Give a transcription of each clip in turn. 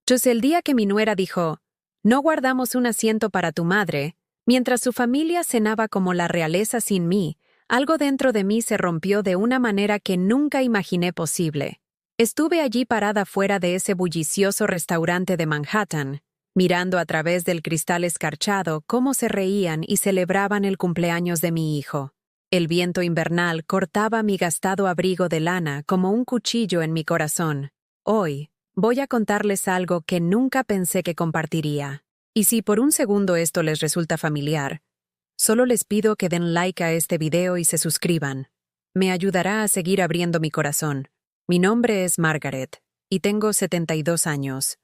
Pues el día que mi nuera dijo, no guardamos un asiento para tu madre, mientras su familia cenaba como la realeza sin mí, algo dentro de mí se rompió de una manera que nunca imaginé posible. Estuve allí parada fuera de ese bullicioso restaurante de Manhattan, mirando a través del cristal escarchado cómo se reían y celebraban el cumpleaños de mi hijo. El viento invernal cortaba mi gastado abrigo de lana como un cuchillo en mi corazón. Hoy, voy a contarles algo que nunca pensé que compartiría. Y si por un segundo esto les resulta familiar, solo les pido que den like a este video y se suscriban. Me ayudará a seguir abriendo mi corazón. Mi nombre es Margaret, y tengo 72 años.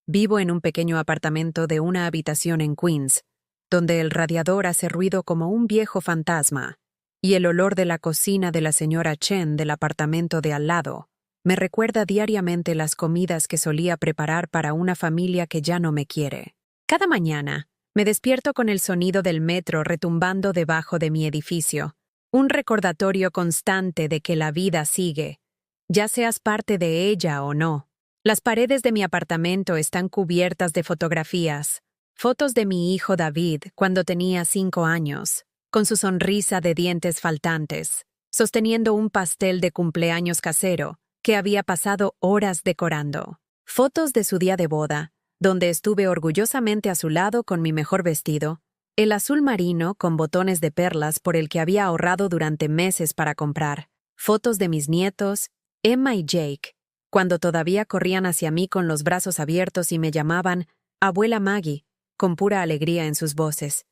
Vivo en un pequeño apartamento de una habitación en Queens, donde el radiador hace ruido como un viejo fantasma, y el olor de la cocina de la señora Chen del apartamento de al lado me recuerda diariamente las comidas que solía preparar para una familia que ya no me quiere. Cada mañana, me despierto con el sonido del metro retumbando debajo de mi edificio, un recordatorio constante de que la vida sigue, ya seas parte de ella o no. Las paredes de mi apartamento están cubiertas de fotografías, fotos de mi hijo David cuando tenía 5 años, con su sonrisa de dientes faltantes, sosteniendo un pastel de cumpleaños casero que había pasado horas decorando. Fotos de su día de boda, donde estuve orgullosamente a su lado con mi mejor vestido, el azul marino con botones de perlas por el que había ahorrado durante meses para comprar. Fotos de mis nietos, Emma y Jake, cuando todavía corrían hacia mí con los brazos abiertos y me llamaban Abuela Maggie, con pura alegría en sus voces.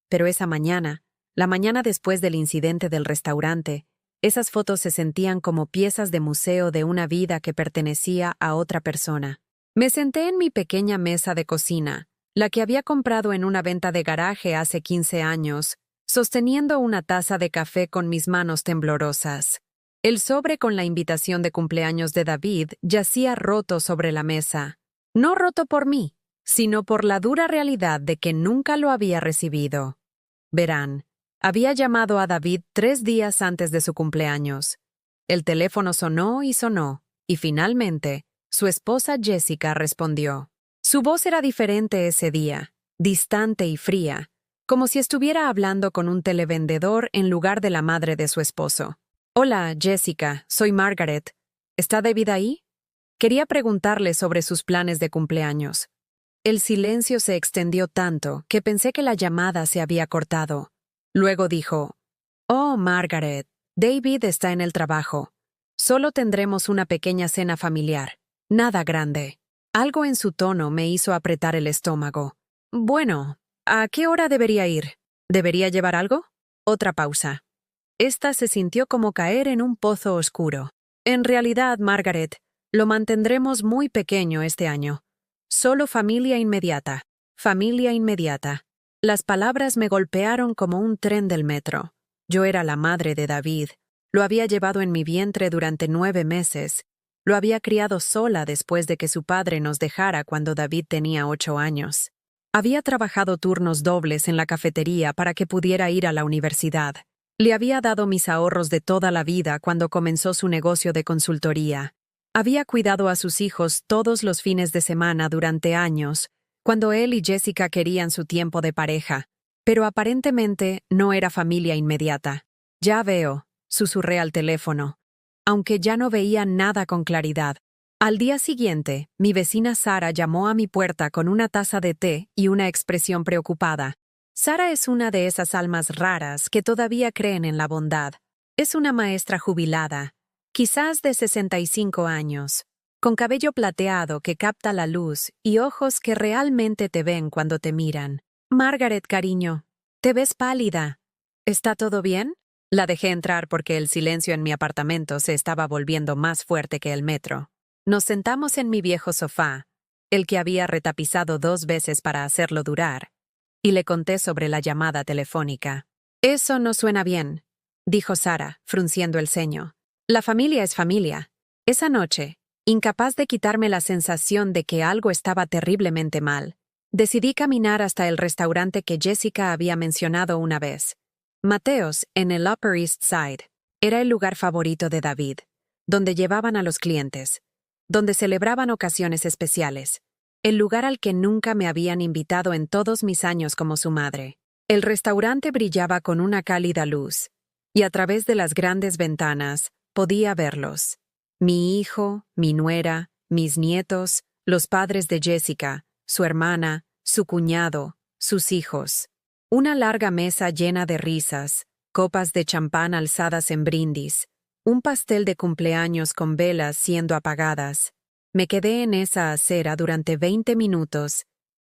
Pero esa mañana, la mañana después del incidente del restaurante, esas fotos se sentían como piezas de museo de una vida que pertenecía a otra persona. Me senté en mi pequeña mesa de cocina, la que había comprado en una venta de garaje hace 15 años, sosteniendo una taza de café con mis manos temblorosas. El sobre con la invitación de cumpleaños de David yacía roto sobre la mesa. No roto por mí, sino por la dura realidad de que nunca lo había recibido. Verán, había llamado a David 3 días antes de su cumpleaños. El teléfono sonó, y finalmente, su esposa Jessica respondió. Su voz era diferente ese día, distante y fría, como si estuviera hablando con un televendedor en lugar de la madre de su esposo. Hola, Jessica, soy Margaret. ¿Está David ahí? Quería preguntarle sobre sus planes de cumpleaños. El silencio se extendió tanto que pensé que la llamada se había cortado. Luego dijo, «Oh, Margaret, David está en el trabajo. Solo tendremos una pequeña cena familiar. Nada grande». Algo en su tono me hizo apretar el estómago. Bueno, ¿a qué hora debería ir? ¿Debería llevar algo? Otra pausa. Esta se sintió como caer en un pozo oscuro. En realidad, Margaret, lo mantendremos muy pequeño este año. Solo familia inmediata. Familia inmediata. Las palabras me golpearon como un tren del metro. Yo era la madre de David. Lo había llevado en mi vientre durante 9 meses. Lo había criado sola después de que su padre nos dejara cuando David tenía 8 años. Había trabajado turnos dobles en la cafetería para que pudiera ir a la universidad. Le había dado mis ahorros de toda la vida cuando comenzó su negocio de consultoría. Había cuidado a sus hijos todos los fines de semana durante años, cuando él y Jessica querían su tiempo de pareja, pero aparentemente no era familia inmediata. «Ya veo», susurré al teléfono, aunque ya no veía nada con claridad. Al día siguiente, mi vecina Sara llamó a mi puerta con una taza de té y una expresión preocupada. Sara es una de esas almas raras que todavía creen en la bondad. Es una maestra jubilada, quizás de 65 años, con cabello plateado que capta la luz y ojos que realmente te ven cuando te miran. «Margaret, cariño, te ves pálida. ¿Está todo bien?» La dejé entrar porque el silencio en mi apartamento se estaba volviendo más fuerte que el metro. Nos sentamos en mi viejo sofá, el que había retapizado 2 veces para hacerlo durar, y le conté sobre la llamada telefónica. «Eso no suena bien», dijo Sara, frunciendo el ceño. «La familia es familia». Esa noche, incapaz de quitarme la sensación de que algo estaba terriblemente mal, decidí caminar hasta el restaurante que Jessica había mencionado una vez. Mateos, en el Upper East Side, era el lugar favorito de David, donde llevaban a los clientes, donde celebraban ocasiones especiales. el lugar al que nunca me habían invitado en todos mis años como su madre. El restaurante brillaba con una cálida luz, y a través de las grandes ventanas podía verlos. Mi hijo, mi nuera, mis nietos, los padres de Jessica, su hermana, su cuñado, sus hijos. Una larga mesa llena de risas, copas de champán alzadas en brindis, un pastel de cumpleaños con velas siendo apagadas. Me quedé en esa acera durante 20 minutos,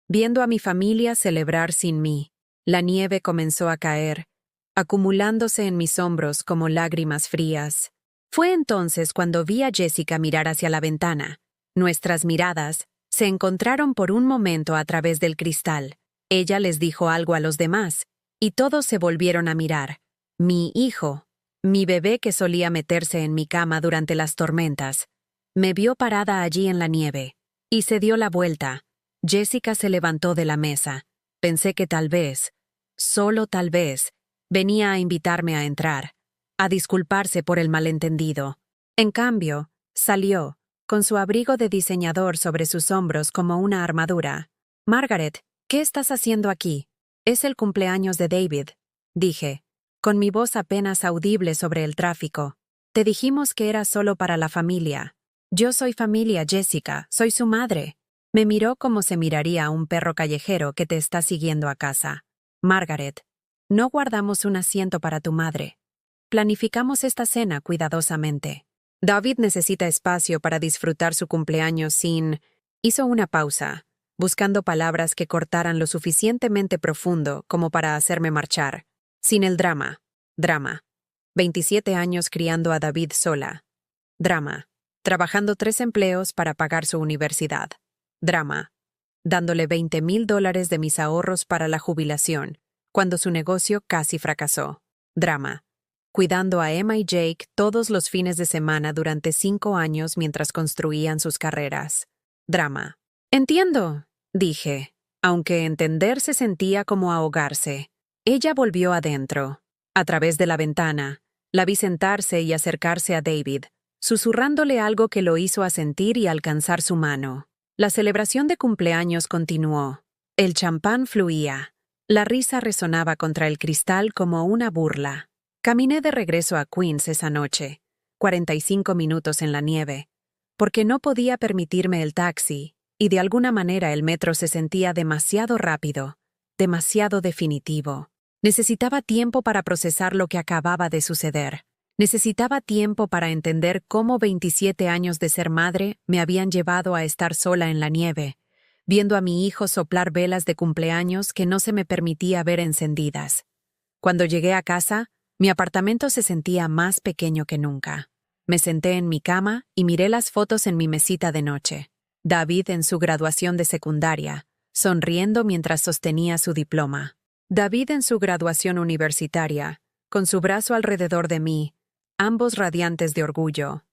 viendo a mi familia celebrar sin mí. La nieve comenzó a caer, acumulándose en mis hombros como lágrimas frías. Fue entonces cuando vi a Jessica mirar hacia la ventana. Nuestras miradas se encontraron por un momento a través del cristal. Ella les dijo algo a los demás, y todos se volvieron a mirar. Mi hijo, mi bebé que solía meterse en mi cama durante las tormentas, me vio parada allí en la nieve, y se dio la vuelta. Jessica se levantó de la mesa. Pensé que tal vez, solo tal vez, venía a invitarme a entrar, a disculparse por el malentendido. En cambio, salió, con su abrigo de diseñador sobre sus hombros como una armadura. «Margaret, ¿qué estás haciendo aquí? Es el cumpleaños de David», dije, con mi voz apenas audible sobre el tráfico. «Te dijimos que era solo para la familia». «Yo soy familia, Jessica, soy su madre». Me miró como se miraría a un perro callejero que te está siguiendo a casa. «Margaret, no guardamos un asiento para tu madre. Planificamos esta cena cuidadosamente. David necesita espacio para disfrutar su cumpleaños sin...». Hizo una pausa, buscando palabras que cortaran lo suficientemente profundo como para hacerme marchar. «Sin el drama». Drama. 27 años criando a David sola. Drama. Trabajando 3 empleos para pagar su universidad. Drama. Dándole $20,000 de mis ahorros para la jubilación, cuando su negocio casi fracasó. Drama. Cuidando a Emma y Jake todos los fines de semana durante 5 años mientras construían sus carreras. Drama. «Entiendo», dije, aunque entender se sentía como ahogarse. Ella volvió adentro. A través de la ventana, la vi sentarse y acercarse a David, susurrándole algo que lo hizo asentir y alcanzar su mano. La celebración de cumpleaños continuó. El champán fluía. La risa resonaba contra el cristal como una burla. Caminé de regreso a Queens esa noche, 45 minutos en la nieve, porque no podía permitirme el taxi, y de alguna manera el metro se sentía demasiado rápido, demasiado definitivo. Necesitaba tiempo para procesar lo que acababa de suceder. Necesitaba tiempo para entender cómo 27 años de ser madre me habían llevado a estar sola en la nieve, viendo a mi hijo soplar velas de cumpleaños que no se me permitía ver encendidas. Cuando llegué a casa, mi apartamento se sentía más pequeño que nunca. Me senté en mi cama y miré las fotos en mi mesita de noche. David en su graduación de secundaria, sonriendo mientras sostenía su diploma. David en su graduación universitaria, con su brazo alrededor de mí, ambos radiantes de orgullo.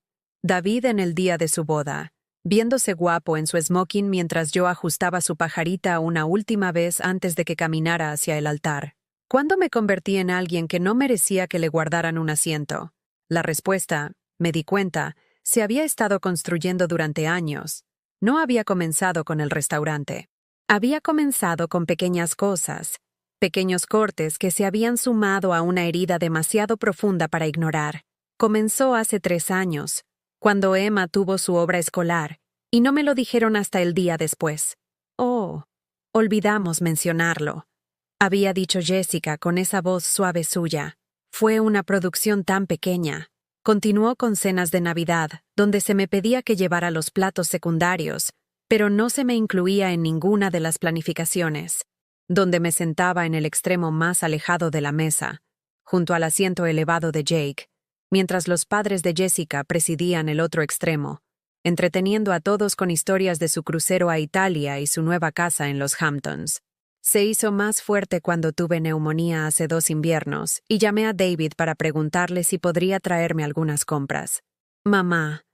David en el día de su boda, viéndose guapo en su smoking mientras yo ajustaba su pajarita una última vez antes de que caminara hacia el altar. ¿Cuándo me convertí en alguien que no merecía que le guardaran un asiento? La respuesta, me di cuenta, se había estado construyendo durante años. No había comenzado con el restaurante. Había comenzado con pequeñas cosas, pequeños cortes que se habían sumado a una herida demasiado profunda para ignorar. Comenzó hace 3 años, cuando Emma tuvo su obra escolar, y no me lo dijeron hasta el día después. «Oh, olvidamos mencionarlo», había dicho Jessica con esa voz suave suya. «Fue una producción tan pequeña». Continuó con cenas de Navidad, donde se me pedía que llevara los platos secundarios, pero no se me incluía en ninguna de las planificaciones. Donde me sentaba en el extremo más alejado de la mesa, junto al asiento elevado de Jake, mientras los padres de Jessica presidían el otro extremo, entreteniendo a todos con historias de su crucero a Italia y su nueva casa en los Hamptons. Se hizo más fuerte cuando tuve neumonía hace 2 inviernos y llamé a David para preguntarle si podría traerme algunas compras. «Mamá,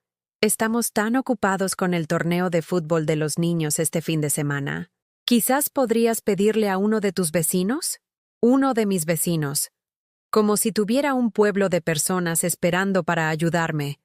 estamos tan ocupados con el torneo de fútbol de los niños este fin de semana. ¿Quizás podrías pedirle a uno de tus vecinos?» Uno de mis vecinos. Como si tuviera un pueblo de personas esperando para ayudarme,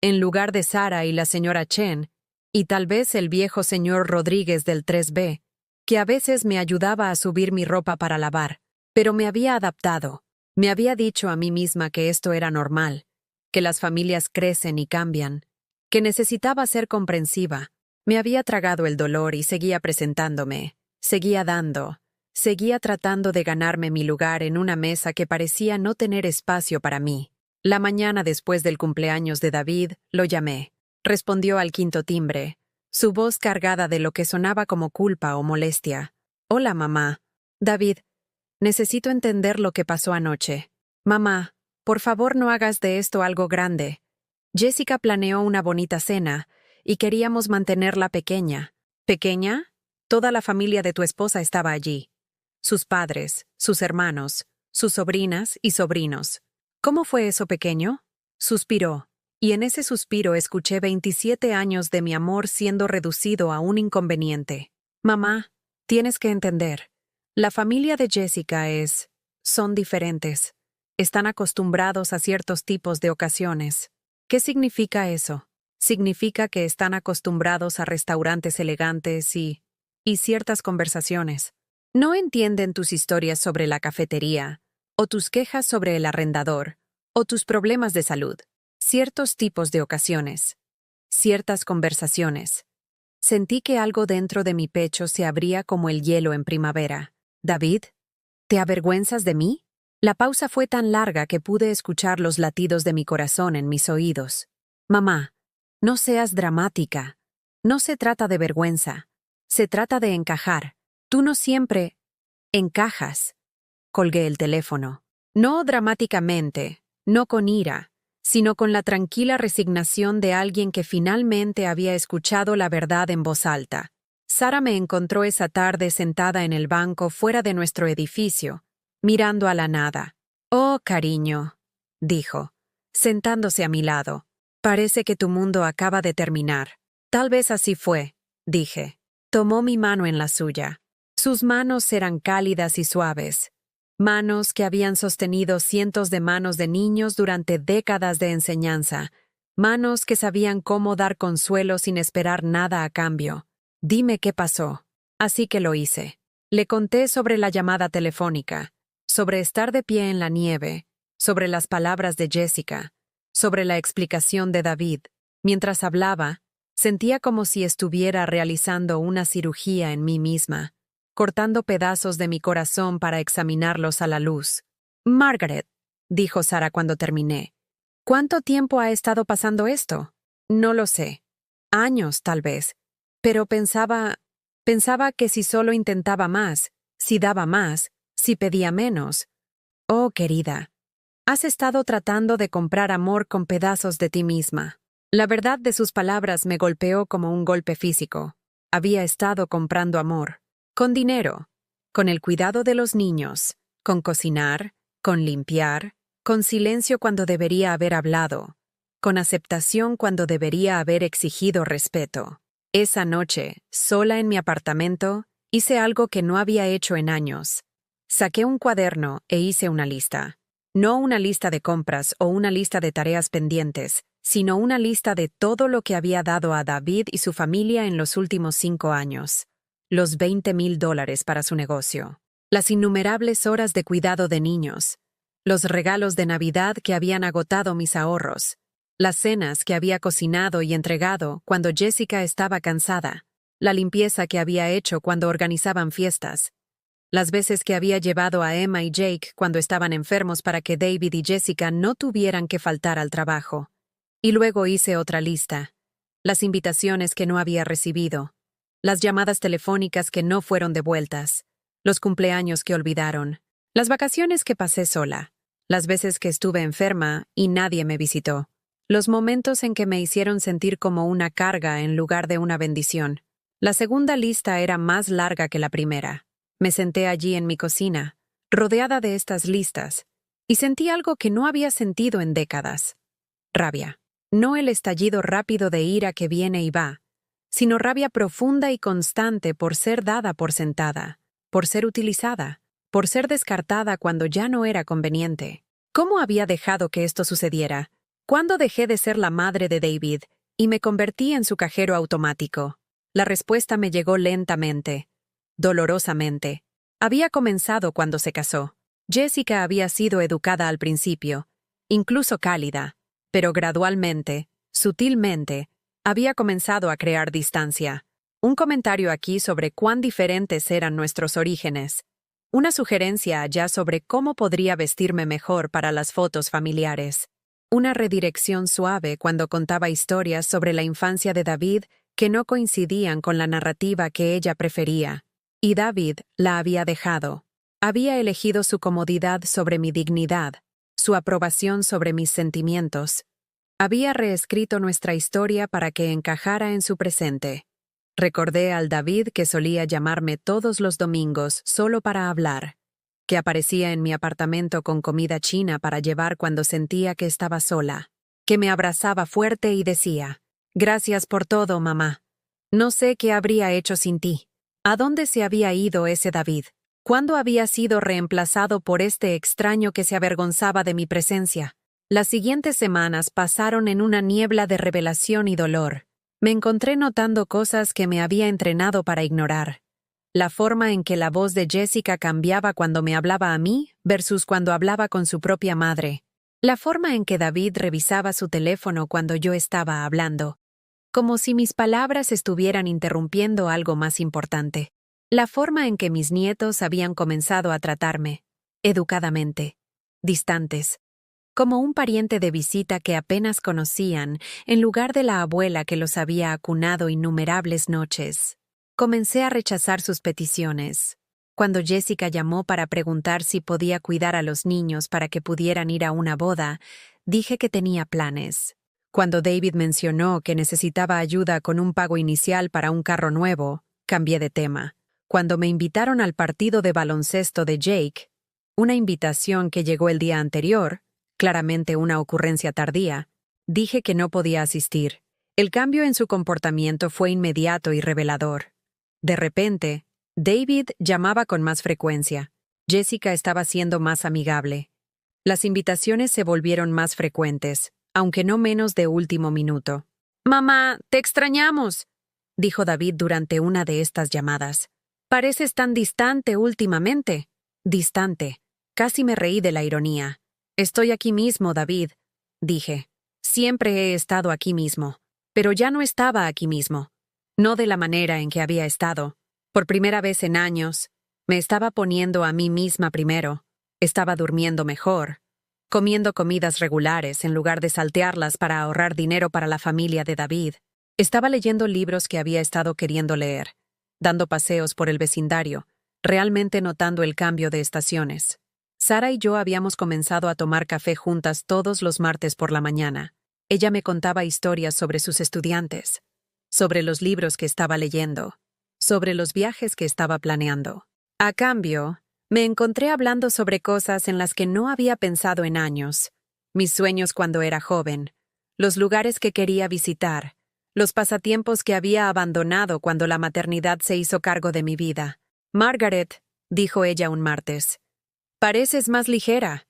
en lugar de Sara y la señora Chen, Y tal vez el viejo señor Rodríguez del 3B, que a veces me ayudaba a subir mi ropa para lavar, pero me había adaptado. Me había dicho a mí misma que esto era normal, que las familias crecen y cambian, que necesitaba ser comprensiva. Me había tragado el dolor y seguía presentándome, seguía dando, seguía tratando de ganarme mi lugar en una mesa que parecía no tener espacio para mí. La mañana después del cumpleaños de David, lo llamé. Respondió al quinto timbre, su voz cargada de lo que sonaba como culpa o molestia. Hola, mamá. David, necesito entender lo que pasó anoche. Mamá, por favor no hagas de esto algo grande. Jessica planeó una bonita cena y queríamos mantenerla pequeña. ¿Pequeña? Toda la familia de tu esposa estaba allí. Sus padres, sus hermanos, sus sobrinas y sobrinos. ¿Cómo fue eso pequeño? Suspiró, y en ese suspiro escuché 27 años de mi amor siendo reducido a un inconveniente. Mamá, tienes que entender. La familia de Jessica son diferentes. Están acostumbrados a ciertos tipos de ocasiones. ¿Qué significa eso? Significa que están acostumbrados a restaurantes elegantes y ciertas conversaciones. No entienden tus historias sobre la cafetería, o tus quejas sobre el arrendador, o tus problemas de salud. Ciertos tipos de ocasiones. Ciertas conversaciones. Sentí que algo dentro de mi pecho se abría como el hielo en primavera. David, ¿te avergüenzas de mí? La pausa fue tan larga que pude escuchar los latidos de mi corazón en mis oídos. Mamá, no seas dramática. No se trata de vergüenza. Se trata de encajar. Tú no siempre encajas. Colgué el teléfono. No dramáticamente, no con ira, sino con la tranquila resignación de alguien que finalmente había escuchado la verdad en voz alta. Sara me encontró esa tarde sentada en el banco fuera de nuestro edificio, mirando a la nada. «Oh, cariño», dijo, sentándose a mi lado. «Parece que tu mundo acaba de terminar». «Tal vez así fue», dije. Tomó mi mano en la suya. Sus manos eran cálidas y suaves. Manos que habían sostenido cientos de manos de niños durante décadas de enseñanza. Manos que sabían cómo dar consuelo sin esperar nada a cambio. Dime qué pasó. Así que lo hice. Le conté sobre la llamada telefónica, sobre estar de pie en la nieve, sobre las palabras de Jessica, sobre la explicación de David. Mientras hablaba, sentía como si estuviera realizando una cirugía en mí misma, cortando pedazos de mi corazón para examinarlos a la luz. «Margaret», dijo Sara cuando terminé, «¿cuánto tiempo ha estado pasando esto?» «No lo sé. Años, tal vez. Pero pensaba que si solo intentaba más, si daba más, si pedía menos. Oh, querida, has estado tratando de comprar amor con pedazos de ti misma». La verdad de sus palabras me golpeó como un golpe físico. Había estado comprando amor. Con dinero, con el cuidado de los niños, con cocinar, con limpiar, con silencio cuando debería haber hablado, con aceptación cuando debería haber exigido respeto. Esa noche, sola en mi apartamento, hice algo que no había hecho en años. Saqué un cuaderno e hice una lista. No una lista de compras o una lista de tareas pendientes, sino una lista de todo lo que había dado a David y su familia en los últimos 5 años. Los $20,000 para su negocio. Las innumerables horas de cuidado de niños. Los regalos de Navidad que habían agotado mis ahorros. Las cenas que había cocinado y entregado cuando Jessica estaba cansada. La limpieza que había hecho cuando organizaban fiestas. Las veces que había llevado a Emma y Jake cuando estaban enfermos para que David y Jessica no tuvieran que faltar al trabajo. Y luego hice otra lista. Las invitaciones que no había recibido. Las llamadas telefónicas que no fueron devueltas. Los cumpleaños que olvidaron. Las vacaciones que pasé sola. Las veces que estuve enferma y nadie me visitó. Los momentos en que me hicieron sentir como una carga en lugar de una bendición. La segunda lista era más larga que la primera. Me senté allí en mi cocina, rodeada de estas listas, y sentí algo que no había sentido en décadas. Rabia. No el estallido rápido de ira que viene y va, sino rabia profunda y constante por ser dada por sentada, por ser utilizada, por ser descartada cuando ya no era conveniente. ¿Cómo había dejado que esto sucediera? ¿Cuándo dejé de ser la madre de David y me convertí en su cajero automático. La respuesta me llegó lentamente, dolorosamente. Había comenzado cuando se casó. Jessica había sido educada al principio, incluso cálida, pero gradualmente, sutilmente, había comenzado a crear distancia. Un comentario aquí sobre cuán diferentes eran nuestros orígenes. Una sugerencia allá sobre cómo podría vestirme mejor para las fotos familiares. Una redirección suave cuando contaba historias sobre la infancia de David que no coincidían con la narrativa que ella prefería. Y David la había dejado. Había elegido su comodidad sobre mi dignidad, su aprobación sobre mis sentimientos. Había reescrito nuestra historia para que encajara en su presente. Recordé al David que solía llamarme todos los domingos solo para hablar, que aparecía en mi apartamento con comida china para llevar cuando sentía que estaba sola, que me abrazaba fuerte y decía, «Gracias por todo, mamá. No sé qué habría hecho sin ti». ¿A dónde se había ido ese David? ¿Cuándo había sido reemplazado por este extraño que se avergonzaba de mi presencia? Las siguientes semanas pasaron en una niebla de revelación y dolor. Me encontré notando cosas que me había entrenado para ignorar. La forma en que la voz de Jessica cambiaba cuando me hablaba a mí versus cuando hablaba con su propia madre. La forma en que David revisaba su teléfono cuando yo estaba hablando. Como si mis palabras estuvieran interrumpiendo algo más importante. La forma en que mis nietos habían comenzado a tratarme, educadamente, distantes, como un pariente de visita que apenas conocían, en lugar de la abuela que los había acunado innumerables noches. Comencé a rechazar sus peticiones. Cuando Jessica llamó para preguntar si podía cuidar a los niños para que pudieran ir a una boda, dije que tenía planes. Cuando David mencionó que necesitaba ayuda con un pago inicial para un carro nuevo, cambié de tema. Cuando me invitaron al partido de baloncesto de Jake, una invitación que llegó el día anterior, claramente una ocurrencia tardía, dije que no podía asistir. El cambio en su comportamiento fue inmediato y revelador. De repente, David llamaba con más frecuencia. Jessica estaba siendo más amigable. Las invitaciones se volvieron más frecuentes, aunque no menos de último minuto. «Mamá, te extrañamos», dijo David durante una de estas llamadas. «Pareces tan distante últimamente». Distante. Casi me reí de la ironía. «Estoy aquí mismo, David», dije. «Siempre he estado aquí mismo». Pero ya no estaba aquí mismo. No de la manera en que había estado. Por primera vez en años, me estaba poniendo a mí misma primero. Estaba durmiendo mejor, comiendo comidas regulares en lugar de saltearlas para ahorrar dinero para la familia de David. Estaba leyendo libros que había estado queriendo leer, dando paseos por el vecindario, realmente notando el cambio de estaciones. Sara y yo habíamos comenzado a tomar café juntas todos los martes por la mañana. Ella me contaba historias sobre sus estudiantes, sobre los libros que estaba leyendo, sobre los viajes que estaba planeando. A cambio, me encontré hablando sobre cosas en las que no había pensado en años. Mis sueños cuando era joven, los lugares que quería visitar, los pasatiempos que había abandonado cuando la maternidad se hizo cargo de mi vida. «Margaret», dijo ella un martes, «pareces más ligera».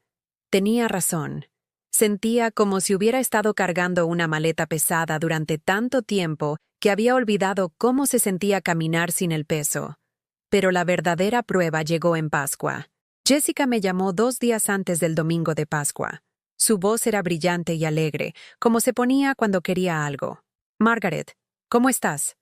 Tenía razón. Sentía como si hubiera estado cargando una maleta pesada durante tanto tiempo que había olvidado cómo se sentía caminar sin el peso. Pero la verdadera prueba llegó en Pascua. Jessica me llamó 2 días antes del domingo de Pascua. Su voz era brillante y alegre, como se ponía cuando quería algo. «Margaret, ¿cómo estás?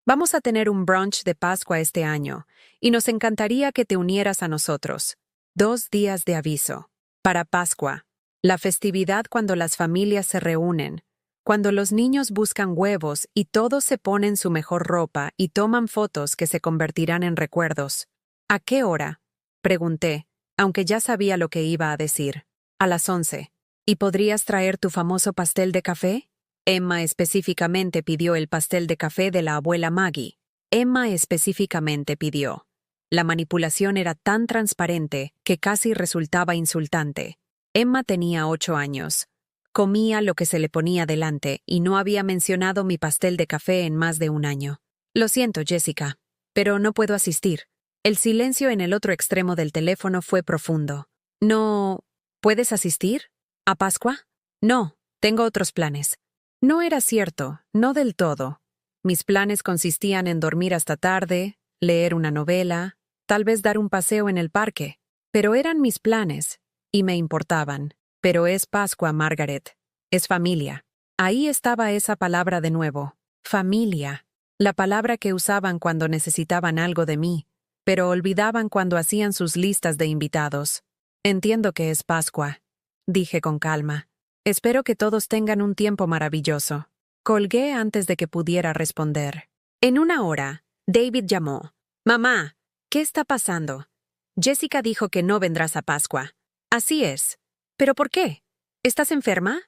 Vamos a tener un brunch de Pascua este año, y nos encantaría que te unieras a nosotros. 2 días de aviso. Para Pascua. La festividad cuando las familias se reúnen, cuando los niños buscan huevos y todos se ponen su mejor ropa y toman fotos que se convertirán en recuerdos. ¿A qué hora?», pregunté, aunque ya sabía lo que iba a decir. «A las 11. ¿Y podrías traer tu famoso pastel de café?». Emma específicamente pidió el pastel de café de la abuela Maggie. Emma específicamente pidió. La manipulación era tan transparente que casi resultaba insultante. Emma tenía 8 años. Comía lo que se le ponía delante y no había mencionado mi pastel de café en más de un año. «Lo siento, Jessica, pero no puedo asistir». El silencio en el otro extremo del teléfono fue profundo. «¿No puedes asistir? ¿A Pascua?». «No, tengo otros planes». No era cierto, no del todo. Mis planes consistían en dormir hasta tarde, leer una novela, tal vez dar un paseo en el parque. Pero eran mis planes, y me importaban. Pero es Pascua, Margaret. Es familia. Ahí estaba esa palabra de nuevo. Familia. La palabra que usaban cuando necesitaban algo de mí, pero olvidaban cuando hacían sus listas de invitados. Entiendo que es Pascua, dije con calma. Espero que todos tengan un tiempo maravilloso. Colgué antes de que pudiera responder. En una hora, David llamó. Mamá, ¿qué está pasando? Jessica dijo que no vendrás a Pascua. Así es. ¿Pero por qué? ¿Estás enferma?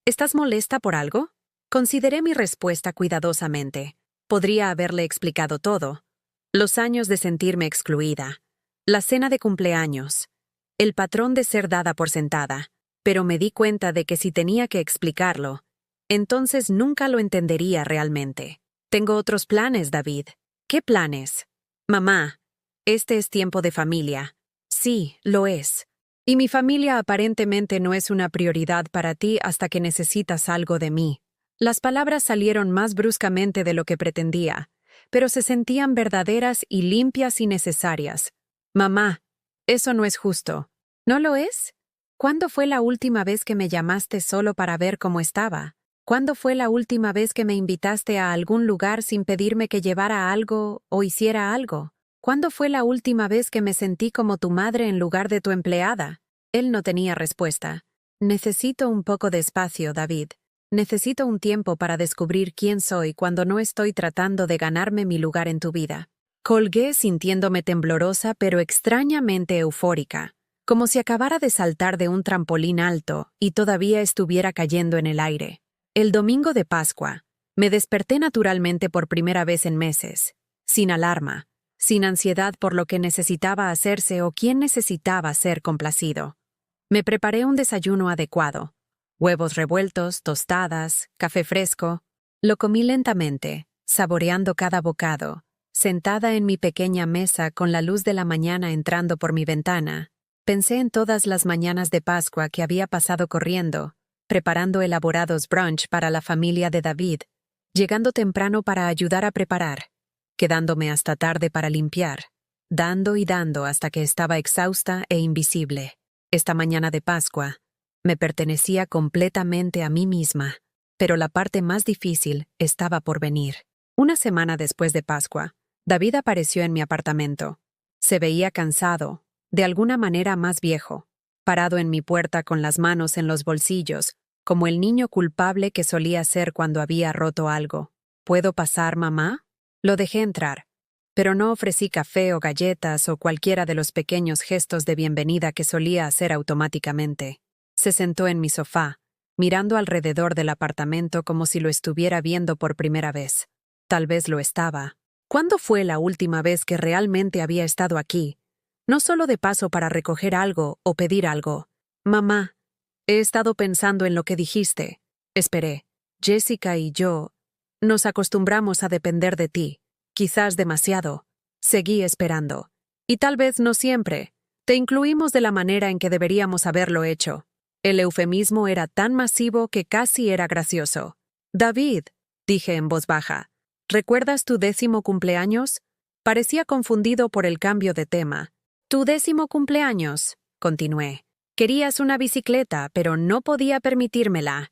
¿Estás molesta por algo? Consideré mi respuesta cuidadosamente. Podría haberle explicado todo. Los años de sentirme excluida. La cena de cumpleaños. El patrón de ser dada por sentada. Pero me di cuenta de que si tenía que explicarlo, entonces nunca lo entendería realmente. Tengo otros planes, David. ¿Qué planes? Mamá, este es tiempo de familia. Sí, lo es. Y mi familia aparentemente no es una prioridad para ti hasta que necesitas algo de mí. Las palabras salieron más bruscamente de lo que pretendía, pero se sentían verdaderas y limpias y necesarias. Mamá, eso no es justo. ¿No lo es? ¿Cuándo fue la última vez que me llamaste solo para ver cómo estaba? ¿Cuándo fue la última vez que me invitaste a algún lugar sin pedirme que llevara algo o hiciera algo? ¿Cuándo fue la última vez que me sentí como tu madre en lugar de tu empleada? Él no tenía respuesta. Necesito un poco de espacio, David. Necesito un tiempo para descubrir quién soy cuando no estoy tratando de ganarme mi lugar en tu vida. Colgué sintiéndome temblorosa pero extrañamente eufórica, como si acabara de saltar de un trampolín alto y todavía estuviera cayendo en el aire. El domingo de Pascua, me desperté naturalmente por primera vez en meses, sin alarma, sin ansiedad por lo que necesitaba hacerse o quién necesitaba ser complacido. Me preparé un desayuno adecuado. Huevos revueltos, tostadas, café fresco. Lo comí lentamente, saboreando cada bocado, sentada en mi pequeña mesa con la luz de la mañana entrando por mi ventana. Pensé en todas las mañanas de Pascua que había pasado corriendo, preparando elaborados brunch para la familia de David, llegando temprano para ayudar a preparar, quedándome hasta tarde para limpiar, dando y dando hasta que estaba exhausta e invisible. Esta mañana de Pascua me pertenecía completamente a mí misma, pero la parte más difícil estaba por venir. Una semana después de Pascua, David apareció en mi apartamento. Se veía cansado, de alguna manera más viejo, parado en mi puerta con las manos en los bolsillos, como el niño culpable que solía ser cuando había roto algo. ¿Puedo pasar, mamá? Lo dejé entrar, pero no ofrecí café o galletas o cualquiera de los pequeños gestos de bienvenida que solía hacer automáticamente. Se sentó en mi sofá, mirando alrededor del apartamento como si lo estuviera viendo por primera vez. Tal vez lo estaba. ¿Cuándo fue la última vez que realmente había estado aquí? No solo de paso para recoger algo o pedir algo. Mamá, he estado pensando en lo que dijiste. Esperé. Jessica y yo nos acostumbramos a depender de ti. Quizás demasiado. Seguí esperando. Y tal vez no siempre. Te incluimos de la manera en que deberíamos haberlo hecho. El eufemismo era tan masivo que casi era gracioso. David, dije en voz baja, ¿recuerdas tu 10º cumpleaños? Parecía confundido por el cambio de tema. Tu 10º cumpleaños, continué. Querías una bicicleta, pero no podía permitírmela.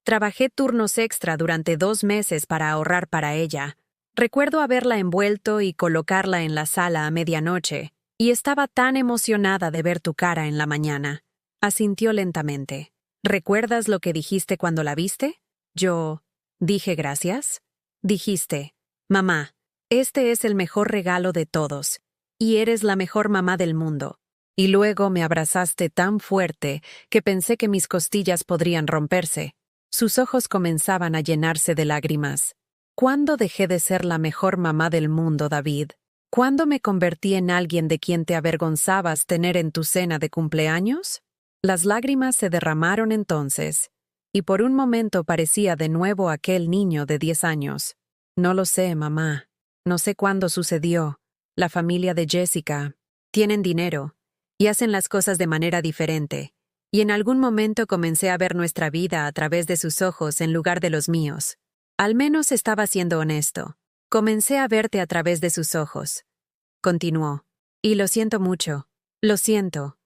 Trabajé turnos extra durante 2 meses para ahorrar para ella. Recuerdo haberla envuelto y colocarla en la sala a medianoche, y estaba tan emocionada de ver tu cara en la mañana. Asintió lentamente. ¿Recuerdas lo que dijiste cuando la viste? Yo dije gracias. Dijiste, mamá, este es el mejor regalo de todos, y eres la mejor mamá del mundo. Y luego me abrazaste tan fuerte que pensé que mis costillas podrían romperse. Sus ojos comenzaban a llenarse de lágrimas. ¿Cuándo dejé de ser la mejor mamá del mundo, David? ¿Cuándo me convertí en alguien de quien te avergonzabas tener en tu cena de cumpleaños? Las lágrimas se derramaron entonces, y por un momento parecía de nuevo aquel niño de 10 años. No lo sé, mamá. No sé cuándo sucedió. La familia de Jessica tienen dinero y hacen las cosas de manera diferente, y en algún momento comencé a ver nuestra vida a través de sus ojos en lugar de los míos. Al menos estaba siendo honesto. Comencé a verte a través de sus ojos. Continuó. Y lo siento mucho. Lo siento.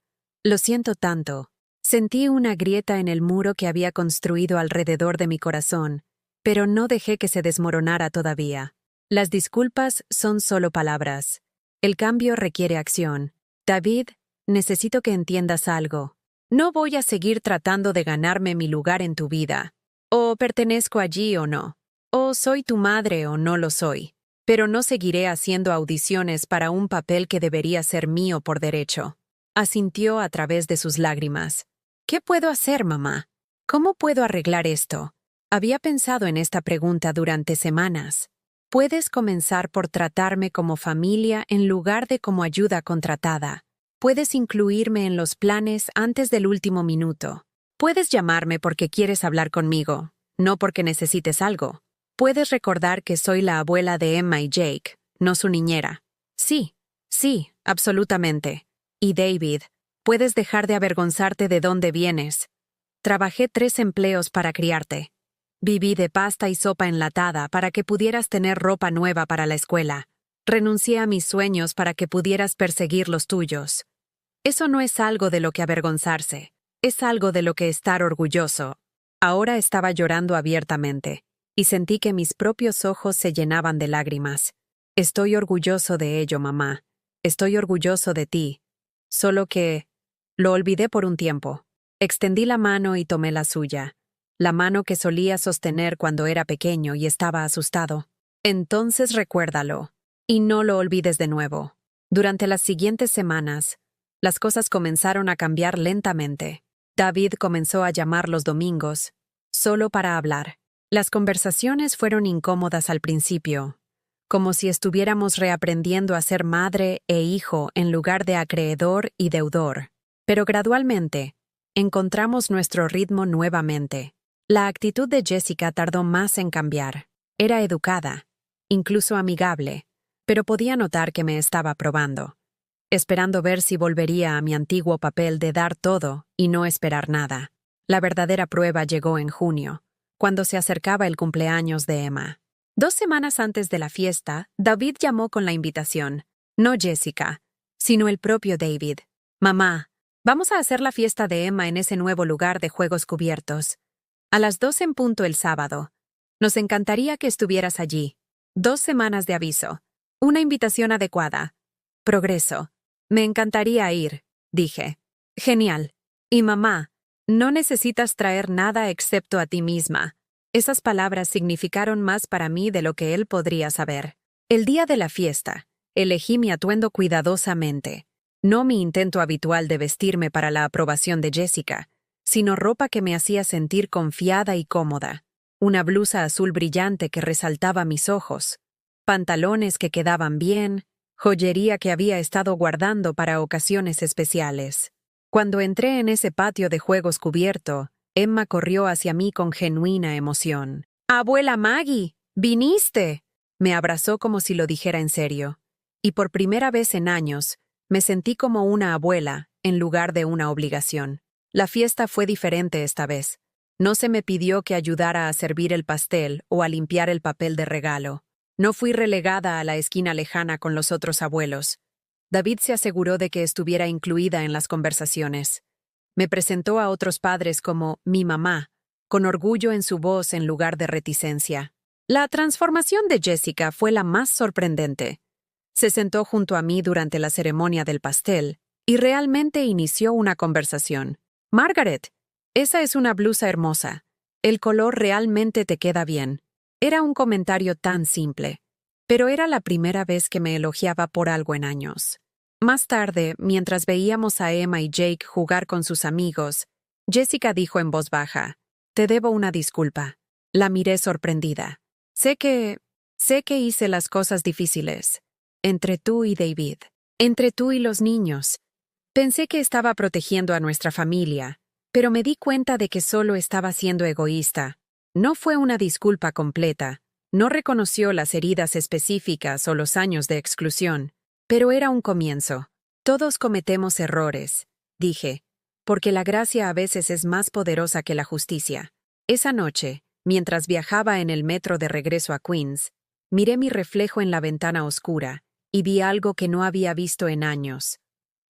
Lo siento tanto. Sentí una grieta en el muro que había construido alrededor de mi corazón, pero no dejé que se desmoronara todavía. Las disculpas son solo palabras. El cambio requiere acción. David, necesito que entiendas algo. No voy a seguir tratando de ganarme mi lugar en tu vida. O pertenezco allí o no. O soy tu madre o no lo soy. Pero no seguiré haciendo audiciones para un papel que debería ser mío por derecho. Asintió a través de sus lágrimas. ¿Qué puedo hacer, mamá? ¿Cómo puedo arreglar esto? Había pensado en esta pregunta durante semanas. Puedes comenzar por tratarme como familia en lugar de como ayuda contratada. Puedes incluirme en los planes antes del último minuto. Puedes llamarme porque quieres hablar conmigo, no porque necesites algo. Puedes recordar que soy la abuela de Emma y Jake, no su niñera. Sí, absolutamente. Y David, puedes dejar de avergonzarte de dónde vienes. Trabajé 3 empleos para criarte. Viví de pasta y sopa enlatada para que pudieras tener ropa nueva para la escuela. Renuncié a mis sueños para que pudieras perseguir los tuyos. Eso no es algo de lo que avergonzarse, es algo de lo que estar orgulloso. Ahora estaba llorando abiertamente, y sentí que mis propios ojos se llenaban de lágrimas. Estoy orgulloso de ello, mamá. Estoy orgulloso de ti. Solo que... lo olvidé por un tiempo. Extendí la mano y tomé la suya. La mano que solía sostener cuando era pequeño y estaba asustado. Entonces recuérdalo. Y no lo olvides de nuevo. Durante las siguientes semanas, las cosas comenzaron a cambiar lentamente. David comenzó a llamar los domingos, solo para hablar. Las conversaciones fueron incómodas al principio, como si estuviéramos reaprendiendo a ser madre e hijo en lugar de acreedor y deudor. Pero gradualmente, encontramos nuestro ritmo nuevamente. La actitud de Jessica tardó más en cambiar. Era educada, incluso amigable, pero podía notar que me estaba probando, esperando ver si volvería a mi antiguo papel de dar todo y no esperar nada. La verdadera prueba llegó en junio, cuando se acercaba el cumpleaños de Emma. 2 semanas antes de la fiesta, David llamó con la invitación. No Jessica, sino el propio David. Mamá, vamos a hacer la fiesta de Emma en ese nuevo lugar de juegos cubiertos. A las 2 en punto el sábado. Nos encantaría que estuvieras allí. 2 semanas de aviso. Una invitación adecuada. Progreso. Me encantaría ir, dije. Genial. Y mamá, no necesitas traer nada excepto a ti misma. Esas palabras significaron más para mí de lo que él podría saber. El día de la fiesta, elegí mi atuendo cuidadosamente. No mi intento habitual de vestirme para la aprobación de Jessica, sino ropa que me hacía sentir confiada y cómoda. Una blusa azul brillante que resaltaba mis ojos, pantalones que quedaban bien, joyería que había estado guardando para ocasiones especiales. Cuando entré en ese patio de juegos cubierto, Emma corrió hacia mí con genuina emoción. «¡Abuela Maggie! ¡Viniste!». Me abrazó como si lo dijera en serio. Y por primera vez en años, me sentí como una abuela en lugar de una obligación. La fiesta fue diferente esta vez. No se me pidió que ayudara a servir el pastel o a limpiar el papel de regalo. No fui relegada a la esquina lejana con los otros abuelos. David se aseguró de que estuviera incluida en las conversaciones. Me presentó a otros padres como mi mamá, con orgullo en su voz en lugar de reticencia. La transformación de Jessica fue la más sorprendente. Se sentó junto a mí durante la ceremonia del pastel y realmente inició una conversación. «Margaret, esa es una blusa hermosa. El color realmente te queda bien». Era un comentario tan simple, pero era la primera vez que me elogiaba por algo en años. Más tarde, mientras veíamos a Emma y Jake jugar con sus amigos, Jessica dijo en voz baja, «Te debo una disculpa». La miré sorprendida. Sé que hice las cosas difíciles. Entre tú y David. Entre tú y los niños. Pensé que estaba protegiendo a nuestra familia, pero me di cuenta de que solo estaba siendo egoísta. No fue una disculpa completa. No reconoció las heridas específicas o los años de exclusión. Pero era un comienzo. Todos cometemos errores, dije. porque la gracia a veces es más poderosa que la justicia. Esa noche, mientras viajaba en el metro de regreso a Queens, miré mi reflejo en la ventana oscura y vi algo que no había visto en años.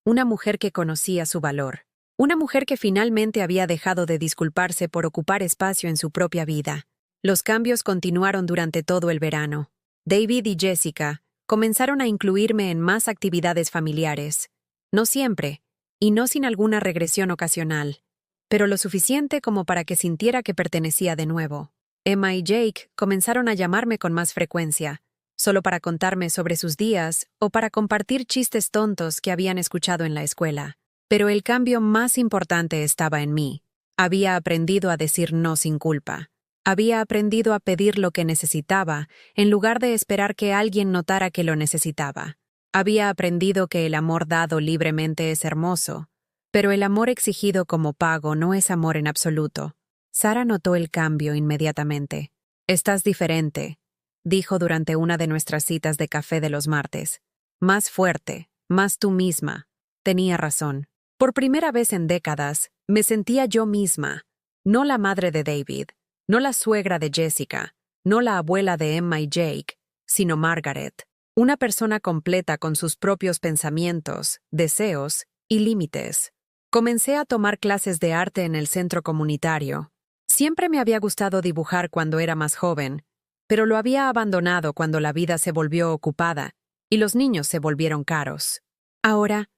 Una mujer que conocía su valor. Una mujer que finalmente había dejado de disculparse por ocupar espacio en su propia vida. Los cambios continuaron durante todo el verano. David y Jessica comenzaron a incluirme en más actividades familiares. No siempre, y no sin alguna regresión ocasional, pero lo suficiente como para que sintiera que pertenecía de nuevo. Emma y Jake comenzaron a llamarme con más frecuencia, solo para contarme sobre sus días o para compartir chistes tontos que habían escuchado en la escuela. Pero el cambio más importante estaba en mí. Había aprendido a decir no sin culpa. Había aprendido a pedir lo que necesitaba, en lugar de esperar que alguien notara que lo necesitaba. Había aprendido que el amor dado libremente es hermoso, pero el amor exigido como pago no es amor en absoluto. Sara notó el cambio inmediatamente. «Estás diferente», dijo durante una de nuestras citas de café de los martes. «Más fuerte, más tú misma». Tenía razón. Por primera vez en décadas, me sentía yo misma, no la madre de David, no la suegra de Jessica, no la abuela de Emma y Jake, sino Margaret, una persona completa con sus propios pensamientos, deseos y límites. Comencé a tomar clases de arte en el centro comunitario. Siempre me había gustado dibujar cuando era más joven, pero lo había abandonado cuando la vida se volvió ocupada y los niños se volvieron caros. Ahora,